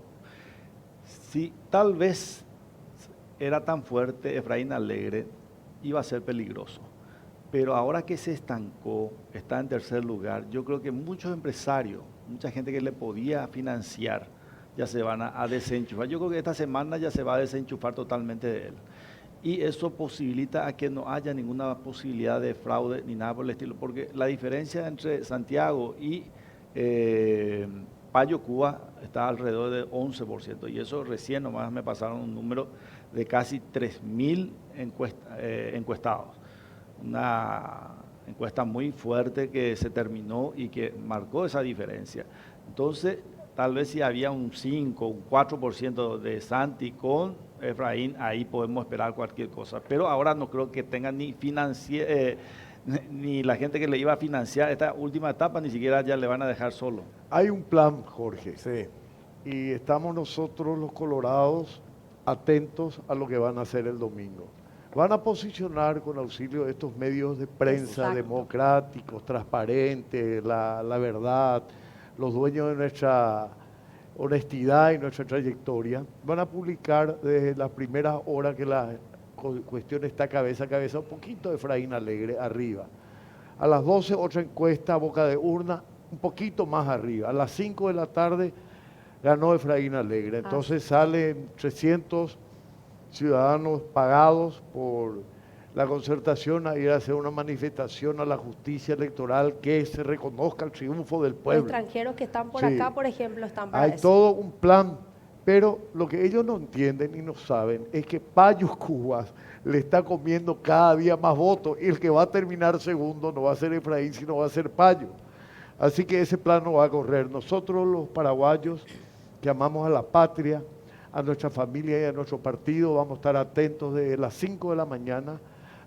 Si tal vez era tan fuerte Efraín Alegre, iba a ser peligroso. Pero ahora que se estancó, está en tercer lugar, yo creo que muchos empresarios, mucha gente que le podía financiar, ya se van a desenchufar. Yo creo que esta semana ya se va a desenchufar totalmente de él. Y eso posibilita a que no haya ninguna posibilidad de fraude ni nada por el estilo, porque la diferencia entre Santiago y Payo Cuba está alrededor de 11%, y eso recién nomás me pasaron un número de casi 3.000 encuestados. Una encuesta muy fuerte que se terminó y que marcó esa diferencia. Entonces, tal vez si había un 5, un 4% de Santi con Efraín, ahí podemos esperar cualquier cosa. Pero ahora no creo que tengan ni la gente que le iba a financiar esta última etapa, ni siquiera ya le van a dejar solo. Hay un plan, Jorge. Sí. Y estamos nosotros los colorados atentos a lo que van a hacer el domingo. Van a posicionar con auxilio de estos medios de prensa democráticos, transparentes, la verdad, los dueños de nuestra honestidad y nuestra trayectoria, van a publicar desde las primeras horas que la cuestión está cabeza a cabeza, un poquito de Efraín Alegre arriba. A las 12 otra encuesta, boca de urna, un poquito más arriba. A las 5 de la tarde ganó Efraín Alegre. Entonces salen 300 ciudadanos pagados por la concertación a ir a hacer una manifestación a la justicia electoral, que se reconozca el triunfo del pueblo. Los extranjeros que están por acá, por ejemplo, están para Hay eso. todo un plan Pero lo que ellos no entienden y no saben es que Payos Cubas le está comiendo cada día más votos y el que va a terminar segundo no va a ser Efraín, sino va a ser Payo. Así que ese plan no va a correr. Nosotros los paraguayos que amamos a la patria, a nuestra familia y a nuestro partido, vamos a estar atentos desde las 5 de la mañana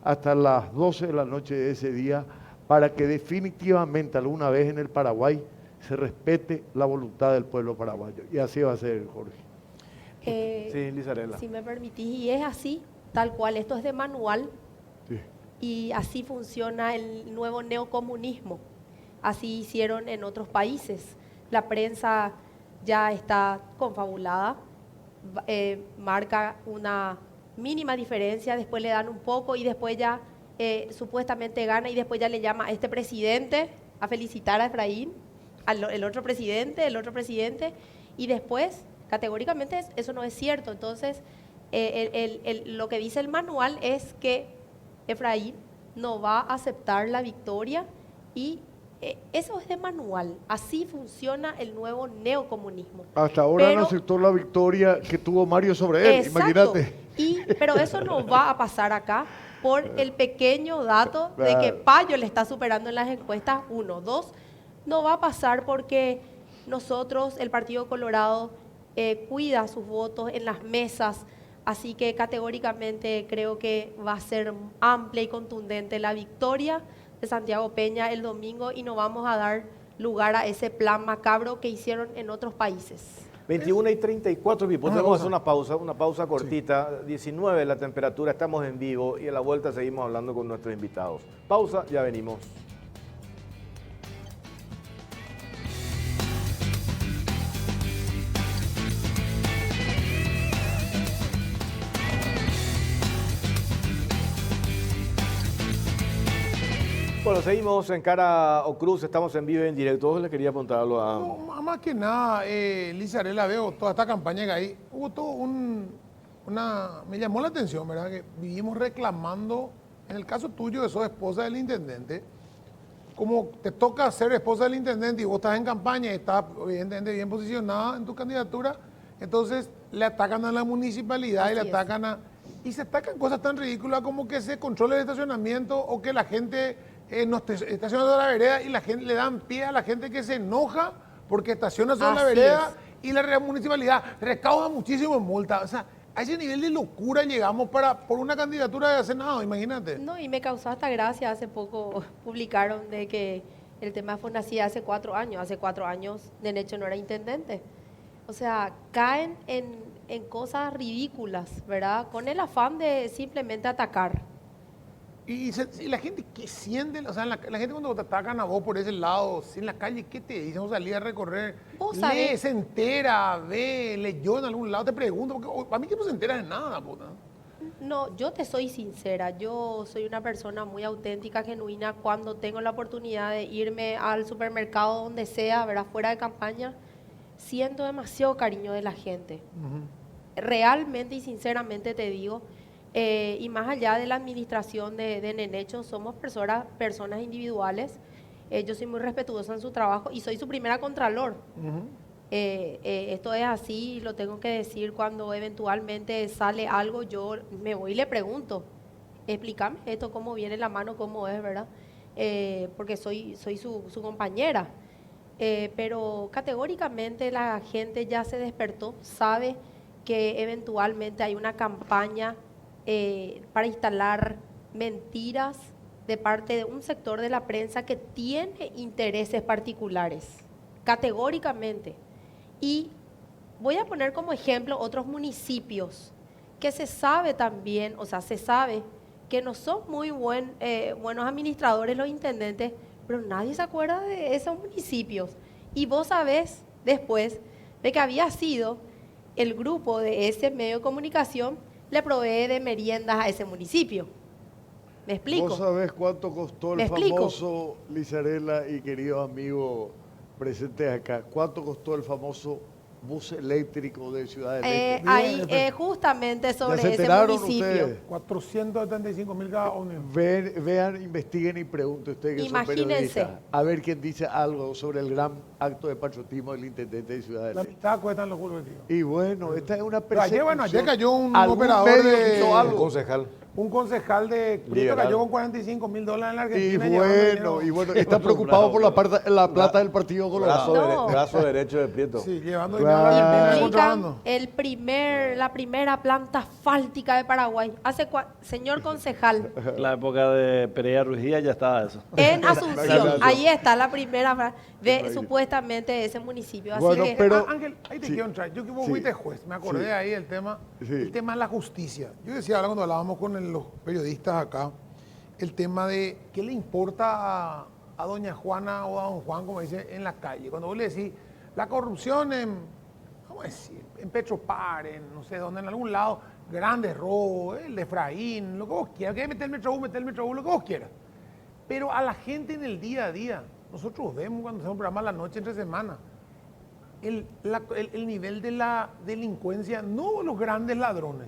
hasta las 12 de la noche de ese día para que definitivamente alguna vez en el Paraguay se respete la voluntad del pueblo paraguayo. Y así va a ser, Jorge. Sí, Lizarela. Si me permitís, y es así, tal cual, esto es de manual, Sí. y así funciona el nuevo neocomunismo. Así hicieron en otros países. La prensa ya está confabulada, marca una mínima diferencia, después le dan un poco y después ya supuestamente gana y después ya le llama a este presidente a felicitar a Efraín, el otro presidente, y después categóricamente eso no es cierto. Entonces, lo que dice el manual es que Efraín no va a aceptar la victoria y eso es de manual. Así funciona el nuevo neocomunismo. Hasta ahora Pero- no aceptó la victoria que tuvo Mario sobre él, Exacto. imagínate. Pero eso no va a pasar acá por el pequeño dato de que Claro. Payo le está superando en las encuestas. 1, 2, no va a pasar porque nosotros, el Partido Colorado, cuida sus votos en las mesas, así que categóricamente creo que va a ser amplia y contundente la victoria de Santiago Peña el domingo y no vamos a dar lugar a ese plan macabro que hicieron en otros países. 21:34, Pipo. Una Tenemos que pausa. hacer una pausa cortita. 19 la temperatura, estamos en vivo y a la vuelta seguimos hablando con nuestros invitados. Pausa, ya venimos. Bueno, seguimos en Cara o Cruz, estamos en vivo y en directo. Le quería preguntar algo a... No, más que nada, Lizarela, veo toda esta campaña que hay. Hubo todo me llamó la atención, ¿verdad? Que vivimos reclamando, en el caso tuyo, que sos esposa del intendente, como te toca ser esposa del intendente y vos estás en campaña y estás evidentemente bien posicionada en tu candidatura, entonces le atacan a la municipalidad y le Así es. atacan a... Y se atacan cosas tan ridículas como que se controle el estacionamiento o que la gente no esté estacionando en la vereda y la gente le dan pie a la gente que se enoja porque estaciona sobre la Así vereda y la municipalidad recauda muchísimo en multa. O sea, a ese nivel de locura llegamos por una candidatura de Senado, imagínate. No, y me causó hasta gracia, hace poco publicaron de que el tema fue nacido hace 4 años. Hace 4 años Nenecho no era intendente. O sea, caen en cosas ridículas, ¿verdad? Con el afán de simplemente atacar. Y la gente que siente, o sea, la gente cuando te atacan a vos por ese lado, en la calle, ¿qué te dicen? Vos salís a recorrer, Vos lee, sabés. se entera, ve, leyó en algún lado, te pregunto, porque para mí que no se entera de nada, puta. No, yo te soy sincera, yo soy una persona muy auténtica, genuina. Cuando tengo la oportunidad de irme al supermercado, donde sea, ¿verdad? Fuera de campaña, siento demasiado cariño de la gente. Realmente y sinceramente te digo, y más allá de la administración de Nenecho, somos personas individuales. Yo soy muy respetuosa en su trabajo y soy su primera contralor. Esto es así, lo tengo que decir, cuando eventualmente sale algo, yo me voy y le pregunto, explícame esto, cómo viene la mano, cómo es, ¿verdad? Porque soy su compañera. Pero categóricamente la gente ya se despertó, sabe que eventualmente hay una campaña para instalar mentiras de parte de un sector de la prensa que tiene intereses particulares, categóricamente. Y voy a poner como ejemplo otros municipios que se sabe también, o sea, se sabe que no son muy buenos administradores los intendentes, pero nadie se acuerda de esos municipios. Y vos sabés después de que había sido el grupo de ese medio de comunicación le provee de meriendas a ese municipio. ¿Me explico? ¿Vos sabés cuánto costó ¿Me el explico? famoso, Lizarela y queridos amigos presentes acá, cuánto costó el famoso bus eléctrico de Ciudad del Este. Ahí, justamente sobre se ese enteraron municipio. ustedes? 475.000 cada ómnibus. Vean, investiguen y pregunten ustedes que son Imagínense. periodistas. A ver quién dice algo sobre el gran acto de patriotismo del intendente de Ciudad del La Este. mitad cuestan los juegos, tío. Y bueno, esta es una Pero ayer, persecución. ayer cayó un ¿Algún operador medio de... hizo algo? Concejal. Un concejal de Prieto Liberal. cayó con $45.000 en la Y Argentina. llevando dinero. está preocupado por la plata del Partido Colorado. No. Brazo derecho de Prieto. Sí, llevando dinero a la Claro. Argentina Implican contrabando. la primera planta asfáltica de Paraguay. Señor concejal, La época de Pereira Ruiz Díaz ya estaba eso. en Asunción, Imagínate. ahí está la primera de supuestamente ese municipio. Así Bueno, que, pero- Ángel, ahí te Sí. quiero entrar. Yo que vos Sí. fuiste juez, me acordé Sí. ahí el tema Sí. de la justicia. Yo decía ahora cuando hablábamos con los periodistas acá, el tema de qué le importa a doña Juana o a don Juan, como dice, en la calle. Cuando vos le decís, la corrupción en, ¿cómo decir? En Petropar, en no sé dónde, en algún lado, grandes robos, el de Efraín, lo que vos quieras, que meter el Metrobús, lo que vos quieras. Pero a la gente en el día a día, nosotros vemos cuando hacemos un programa la noche entre semana, el nivel de la delincuencia, no los grandes ladrones,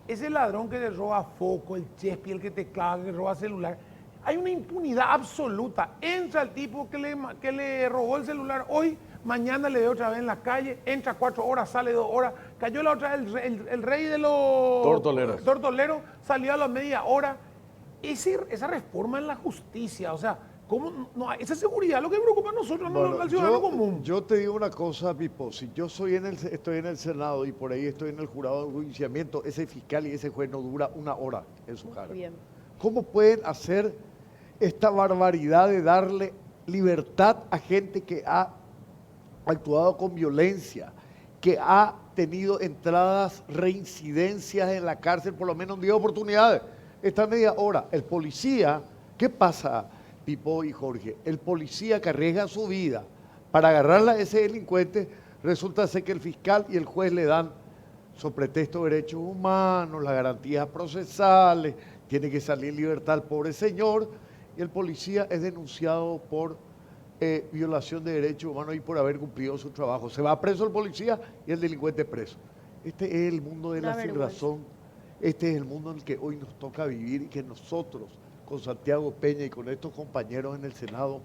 ese ladrón que le roba foco, el chespi, el que te clava, que roba celular, hay una impunidad absoluta. Entra el tipo que le robó el celular hoy, mañana le ve otra vez en la calle, entra 4 horas, sale 2 horas, cayó la otra vez el rey de los tortoleros, salió a la media hora. Esa reforma en la justicia, o sea, ¿cómo no hay esa seguridad? Lo que preocupa a nosotros, no Bueno, al ciudadano común. yo te digo una cosa, Pipo, si yo estoy en el Senado y por ahí estoy en el jurado de enjuiciamiento, ese fiscal y ese juez no dura 1 hora en su cargo. bien. ¿Cómo pueden hacer esta barbaridad de darle libertad a gente que ha actuado con violencia, que ha tenido entradas, reincidencias en la cárcel por lo menos en 10 oportunidades? Esta media hora, el policía, ¿qué pasa, Pipo y Jorge? El policía que arriesga su vida para agarrar a ese delincuente, resulta ser que el fiscal y el juez le dan, sobre pretexto de derechos humanos, las garantías procesales, tiene que salir en libertad el pobre señor, y el policía es denunciado por violación de derechos humanos y por haber cumplido su trabajo. Se va preso el policía y el delincuente preso. Este es el mundo de la Una vergüenza. sinrazón. Este es el mundo en el que hoy nos toca vivir y que nosotros, con Santiago Peña y con estos compañeros en el Senado,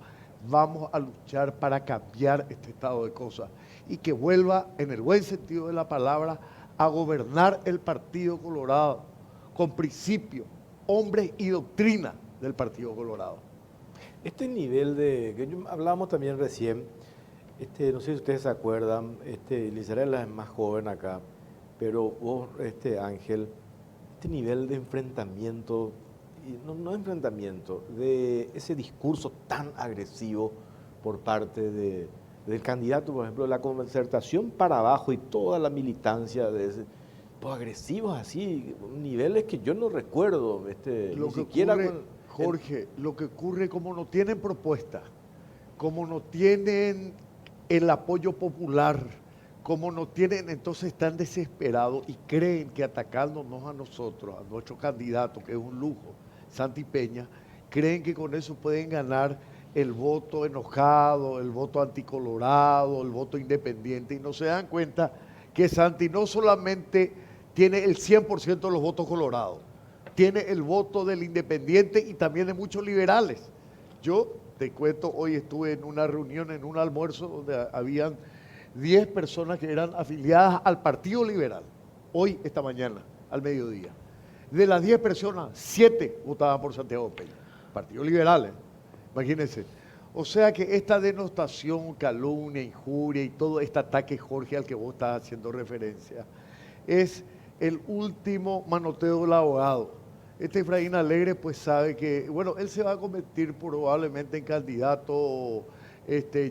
vamos a luchar para cambiar este estado de cosas y que vuelva, en el buen sentido de la palabra, a gobernar el Partido Colorado con principios, hombres y doctrina del Partido Colorado. Este nivel de, hablábamos también recién, no sé si ustedes se acuerdan, Lizarela es más joven acá, pero vos, Ángel, este nivel de enfrentamiento, y no enfrentamiento, de ese discurso tan agresivo por parte del candidato, por ejemplo, de la concertación para abajo y toda la militancia de ese, pues agresivos así, niveles que yo no recuerdo, Lo ni que siquiera ocurre, con... Jorge, lo que ocurre como no tienen propuesta, como no tienen el apoyo popular, como no tienen, entonces están desesperados y creen que atacándonos a nosotros, a nuestro candidato, que es un lujo, Santi Peña, creen que con eso pueden ganar el voto enojado, el voto anticolorado, el voto independiente, y no se dan cuenta que Santi no solamente tiene el 100% de los votos colorados, tiene el voto del independiente y también de muchos liberales. Yo te cuento, hoy estuve en una reunión, en un almuerzo donde habían 10 personas que eran afiliadas al Partido Liberal, hoy, esta mañana, al mediodía. De las 10 personas, 7 votaban por Santiago Peña, Partido Liberal, imagínense. O sea que esta denostación, calumnia, injuria y todo este ataque, Jorge, al que vos estás haciendo referencia, es el último manoteo del abogado. Efraín Alegre pues sabe que, bueno, él se va a convertir probablemente en candidato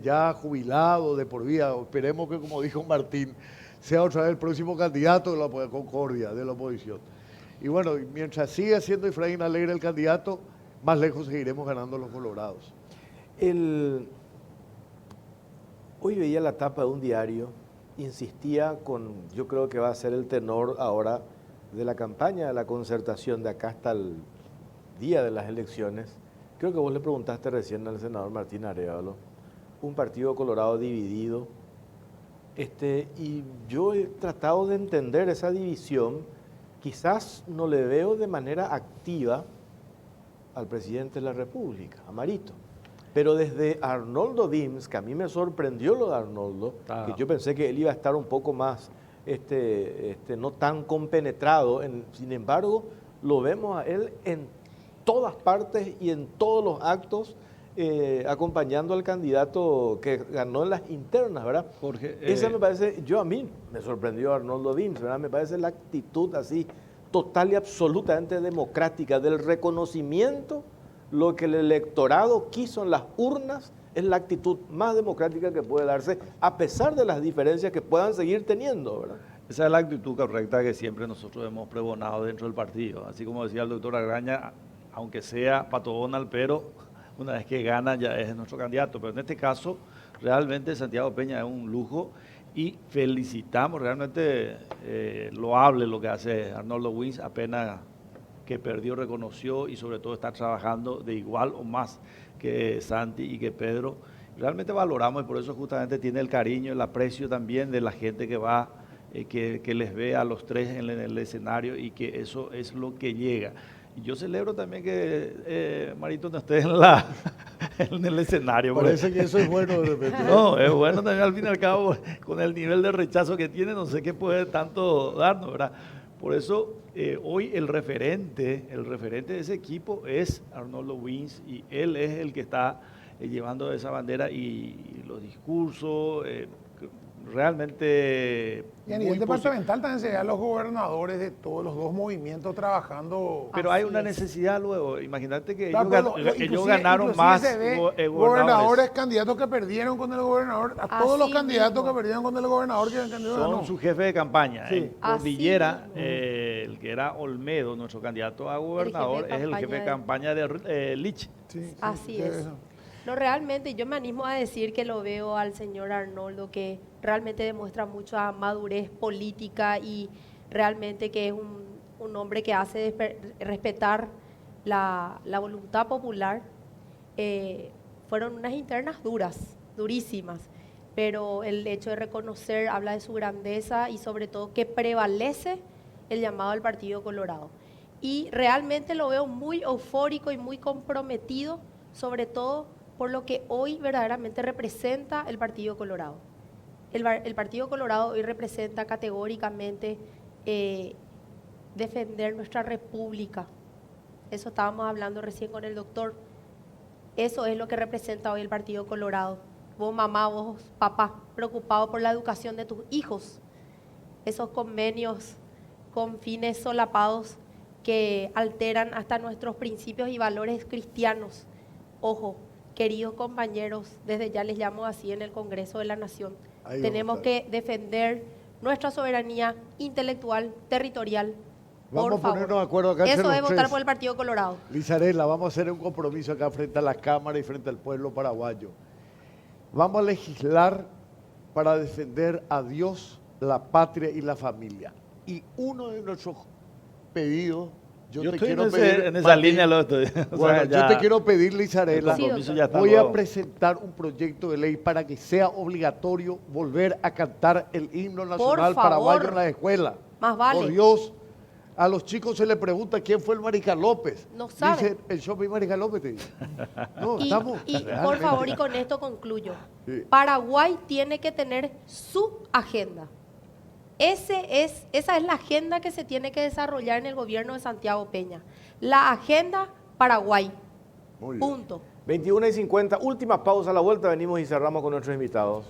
ya jubilado de por vida. Esperemos que, como dijo Martín, sea otra vez el próximo candidato de la Concordia, de la oposición. Y bueno, mientras siga siendo Efraín Alegre el candidato, más lejos seguiremos ganando los colorados. Hoy veía la tapa de un diario, insistía yo creo que va a ser el tenor ahora de la campaña de la concertación de acá hasta el día de las elecciones. Creo que vos le preguntaste recién al senador Martín Arévalo, un partido colorado dividido, Y yo he tratado de entender esa división, quizás no le veo de manera activa al presidente de la República, a Marito. Pero desde Arnoldo Dims, que a mí me sorprendió lo de Arnoldo, que yo pensé que él iba a estar un poco más, no tan compenetrado, sin embargo, lo vemos a él en todas partes y en todos los actos, acompañando al candidato que ganó en las internas, ¿verdad? Jorge, Esa me parece, a mí me sorprendió Arnoldo Dims, ¿verdad? Me parece la actitud así, total y absolutamente democrática, del reconocimiento. Lo que el electorado quiso en las urnas es la actitud más democrática que puede darse, a pesar de las diferencias que puedan seguir teniendo, ¿verdad? Esa es la actitud correcta que siempre nosotros hemos pregonado dentro del partido. Así como decía el doctor Agraña, aunque sea Pato Donald, pero una vez que gana ya es nuestro candidato. Pero en este caso, realmente Santiago Peña es un lujo y felicitamos, realmente loable lo que hace Arnoldo Wins, apenas que perdió, reconoció y sobre todo está trabajando de igual o más que Santi y que Pedro. Realmente valoramos y por eso justamente tiene el cariño, el aprecio también de la gente que va, que les ve a los tres en el escenario y que eso es lo que llega. Y yo celebro también que Marito no esté en el escenario. Parece que eso es bueno de repente. No, es bueno también al fin y al cabo, con el nivel de rechazo que tiene, no sé qué puede tanto darnos, ¿verdad? Por eso hoy el referente de ese equipo es Arnoldo Wins y él es el que está llevando esa bandera y los discursos realmente. Y a nivel departamental también se vean los gobernadores de todos los dos movimientos trabajando. Pero hay una necesidad luego, imagínate que ellos Inclusive ganaron más se ve gobernadores, candidatos que perdieron con el gobernador, a todos los candidatos que perdieron con el gobernador que el candidato son ganó. su jefe de campaña. Sí. En Cordillera, el que era Olmedo, nuestro candidato a gobernador, es el jefe de campaña de Lich. Sí, Así es. No, realmente yo me animo a decir que lo veo al señor Arnoldo, que realmente demuestra mucha madurez política y realmente que es un hombre que hace respetar la voluntad popular. Fueron unas internas durísimas, pero el hecho de reconocer habla de su grandeza y sobre todo que prevalece el llamado al Partido Colorado. Y realmente lo veo muy eufórico y muy comprometido, sobre todo por lo que hoy verdaderamente representa el Partido Colorado. El Partido Colorado hoy representa categóricamente defender nuestra república. Eso estábamos hablando recién con el doctor. Eso es lo que representa hoy el Partido Colorado. Vos mamá, vos papá, preocupado por la educación de tus hijos. Esos convenios con fines solapados que alteran hasta nuestros principios y valores cristianos. Ojo, queridos compañeros, desde ya les llamo así en el Congreso de la Nación. Tenemos que defender nuestra soberanía intelectual, territorial. Vamos a ponernos de acuerdo acá. Eso es votar por el Partido Colorado. Lizarela, vamos a hacer un compromiso acá frente a la Cámara y frente al pueblo paraguayo. Vamos a legislar para defender a Dios, la patria y la familia. Y uno de nuestros pedidos, yo te estoy quiero pedir, en esa línea lo estoy. Bueno, yo te quiero pedir, Lizarela, voy a luego presentar un proyecto de ley para que sea obligatorio volver a cantar el himno nacional paraguayo en la escuela. Más vale. Por Dios, a los chicos se les pregunta quién fue el Marica López. No saben. Dice, el shopping Marica López, te dice. No, estamos. Y por favor, y con esto concluyo. Sí. Paraguay tiene que tener su agenda. Esa es la agenda que se tiene que desarrollar en el gobierno de Santiago Peña. La agenda Paraguay. Muy bien. Punto. 21:50, última pausa a la vuelta, venimos y cerramos con nuestros invitados.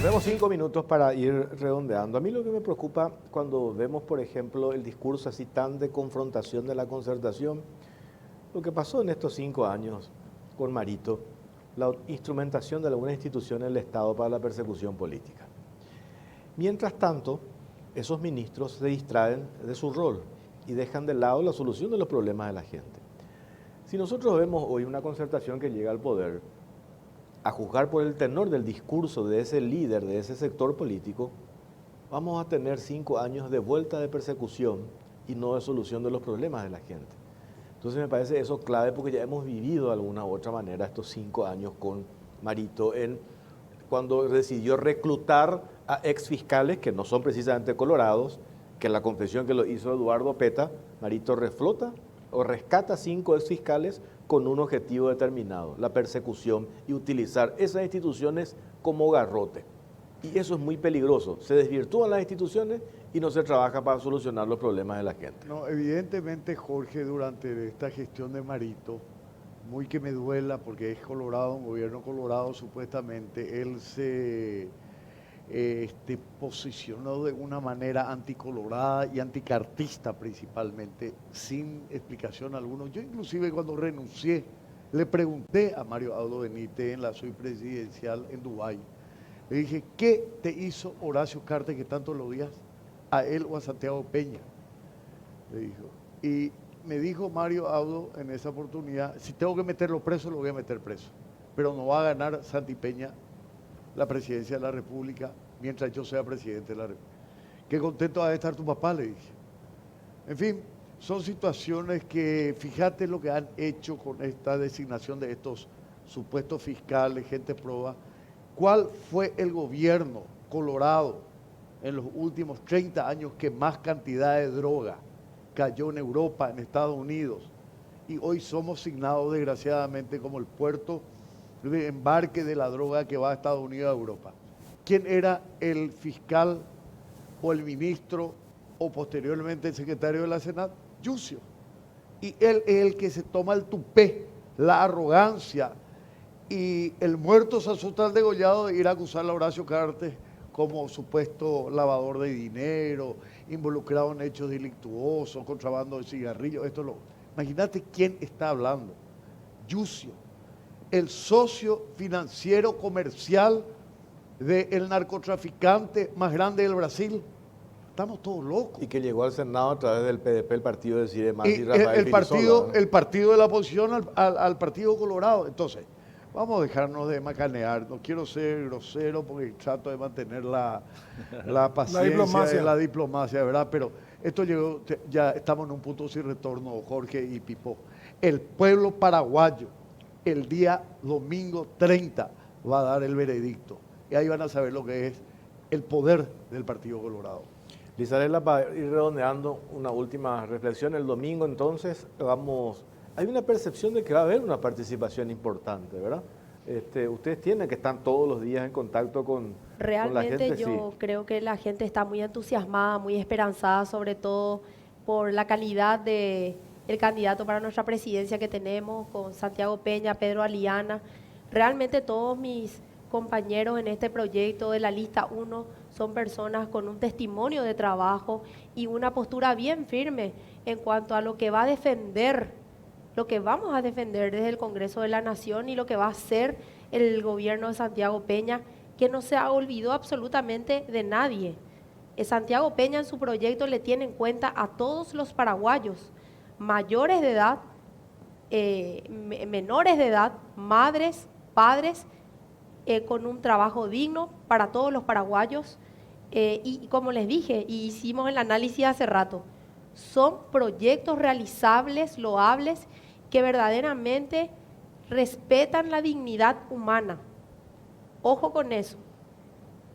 Tenemos 5 minutos para ir redondeando. A mí lo que me preocupa cuando vemos, por ejemplo, el discurso así tan de confrontación de la concertación, lo que pasó en estos 5 años con Marito, la instrumentación de algunas instituciones del Estado para la persecución política. Mientras tanto, esos ministros se distraen de su rol y dejan de lado la solución de los problemas de la gente. Si nosotros vemos hoy una concertación que llega al poder, a juzgar por el tenor del discurso de ese líder, de ese sector político, vamos a tener 5 años de vuelta de persecución y no de solución de los problemas de la gente. Entonces me parece eso clave porque ya hemos vivido de alguna u otra manera estos 5 años con Marito cuando decidió reclutar a exfiscales que no son precisamente colorados, que en la confesión que lo hizo Eduardo Peta, Marito reflota o rescata 5 exfiscales con un objetivo determinado, la persecución y utilizar esas instituciones como garrote. Y eso es muy peligroso. Se desvirtúan las instituciones y no se trabaja para solucionar los problemas de la gente. No, evidentemente, Jorge, durante esta gestión de Marito, muy que me duela porque es colorado, un gobierno colorado supuestamente, él se posicionó de una manera anticolorada y anticartista principalmente, sin explicación alguna. Yo inclusive cuando renuncié, le pregunté a Mario Abdo Benítez en la suite presidencial en Dubái, le dije, ¿qué te hizo Horacio Cartes que tanto lo odias? ¿A él o a Santiago Peña? Le dijo. Y me dijo Mario Abdo en esa oportunidad, si tengo que meterlo preso, lo voy a meter preso. Pero no va a ganar Santi Peña la presidencia de la República mientras yo sea presidente de la República. Qué contento va a estar tu papá, le dije. En fin, son situaciones que, fíjate lo que han hecho con esta designación de estos supuestos fiscales, gente proba. ¿Cuál fue el gobierno colorado en los últimos 30 años que más cantidad de droga cayó en Europa, en Estados Unidos? Y hoy somos signados desgraciadamente como el puerto de embarque de la droga que va a Estados Unidos a Europa. ¿Quién era el fiscal o el ministro o posteriormente el secretario de la Senat? Yucio. Y él es el que se toma el tupé, la arrogancia y el muerto se asusta al degollado de ir a acusar a Horacio Cartes como supuesto lavador de dinero, involucrado en hechos delictuosos, contrabando de cigarrillos. Imagínate quién está hablando. Yucio, el socio financiero comercial del narcotraficante más grande del Brasil. Estamos todos locos. Y que llegó al Senado a través del PDP, el partido de Cide Masi y Rafael el partido, ¿no? El partido de la oposición al Partido Colorado. Entonces, vamos a dejarnos de macanear. No quiero ser grosero porque trato de mantener la paciencia y la diplomacia, ¿verdad? Pero esto llegó, ya estamos en un punto sin retorno, Jorge y Pipo. El pueblo paraguayo, el día domingo 30, va a dar el veredicto. Y ahí van a saber lo que es el poder del Partido Colorado. Lizarela, para ir redondeando una última reflexión, el domingo entonces hay una percepción de que va a haber una participación importante, ¿verdad? Ustedes tienen que estar todos los días en contacto con la gente. Realmente yo creo que la gente está muy entusiasmada, muy esperanzada, sobre todo por la calidad del candidato para nuestra presidencia que tenemos, con Santiago Peña, Pedro Aliana. Realmente todos mis compañeros en este proyecto de la lista 1 son personas con un testimonio de trabajo y una postura bien firme en cuanto a lo que va a defender, lo que vamos a defender desde el Congreso de la Nación y lo que va a hacer el gobierno de Santiago Peña, que no se ha olvidado absolutamente de nadie. Santiago Peña en su proyecto le tiene en cuenta a todos los paraguayos, mayores de edad, menores de edad, madres, padres, con un trabajo digno para todos los paraguayos. Y como les dije, y hicimos el análisis hace rato, son proyectos realizables, loables, que verdaderamente respetan la dignidad humana. Ojo con eso,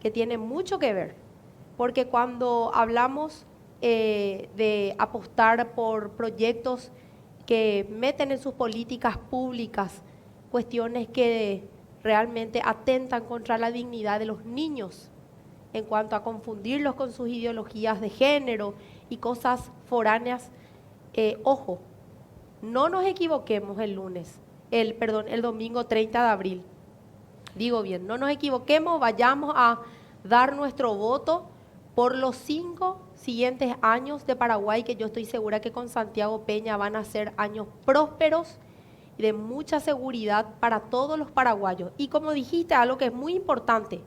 que tiene mucho que ver, porque cuando hablamos de apostar por proyectos que meten en sus políticas públicas cuestiones que realmente atentan contra la dignidad de los niños, en cuanto a confundirlos con sus ideologías de género y cosas foráneas, ojo, no nos equivoquemos el domingo 30 de abril. Digo bien, no nos equivoquemos, vayamos a dar nuestro voto por los 5 siguientes años de Paraguay, que yo estoy segura que con Santiago Peña van a ser años prósperos y de mucha seguridad para todos los paraguayos. Y como dijiste, algo que es muy importante,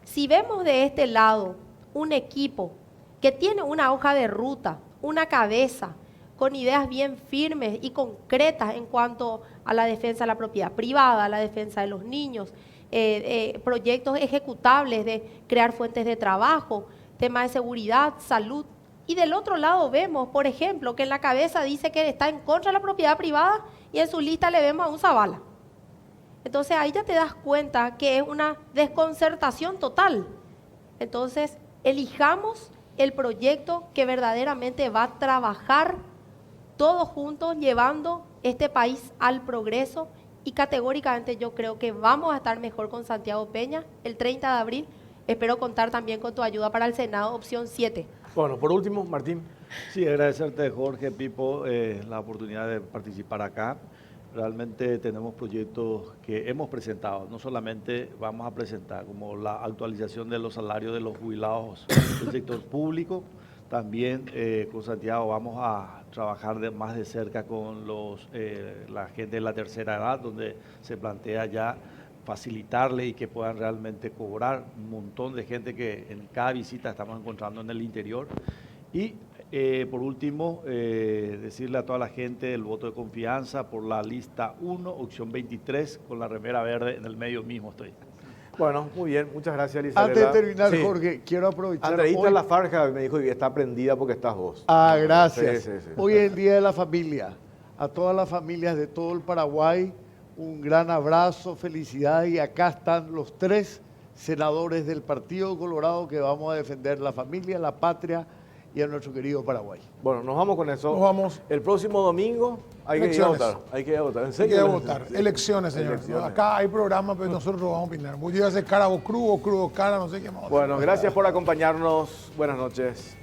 si vemos de este lado un equipo que tiene una hoja de ruta, una cabeza, con ideas bien firmes y concretas en cuanto a la defensa de la propiedad privada, a la defensa de los niños, proyectos ejecutables de crear fuentes de trabajo, tema de seguridad, salud. Y del otro lado vemos, por ejemplo, que en la cabeza dice que está en contra de la propiedad privada y en su lista le vemos a un Zavala. Entonces ahí ya te das cuenta que es una desconcertación total. Entonces, elijamos el proyecto que verdaderamente va a trabajar todos juntos llevando este país al progreso, y categóricamente yo creo que vamos a estar mejor con Santiago Peña el 30 de abril. Espero contar también con tu ayuda para el Senado, opción 7. Bueno, por último, Martín. Sí, agradecerte, Jorge, Pipo, la oportunidad de participar acá. Realmente tenemos proyectos que hemos presentado. No solamente vamos a presentar como la actualización de los salarios de los jubilados del sector público, también con Santiago vamos a trabajar más de cerca con la gente de la tercera edad, donde se plantea ya facilitarle y que puedan realmente cobrar. Un montón de gente que en cada visita estamos encontrando en el interior. Y por último, decirle a toda la gente el voto de confianza por la lista 1, opción 23, con la remera verde en el medio mismo estoy. Bueno, muy bien, muchas gracias, Lisarela. Antes de terminar, Sí. Jorge, quiero aprovechar. Andreita hoy- Lafarja me dijo que está prendida porque estás vos. Ah, gracias. Sí, sí, sí. Hoy es el Día de la Familia. A todas las familias de todo el Paraguay, un gran abrazo, felicidades. Y acá están los 3 senadores del Partido Colorado que vamos a defender la familia, la patria y a nuestro querido Paraguay. Bueno, nos vamos con eso. Nos vamos. El próximo domingo hay que ir a Elecciones. votar. Hay que ir a votar. ¿En Hay serio? que votar. Elecciones, señor. Elecciones. Acá hay programa, pero nosotros vamos a opinar. Voy a hacer cara o crudo, cara, no sé qué más. Bueno, gracias por acompañarnos. Buenas noches.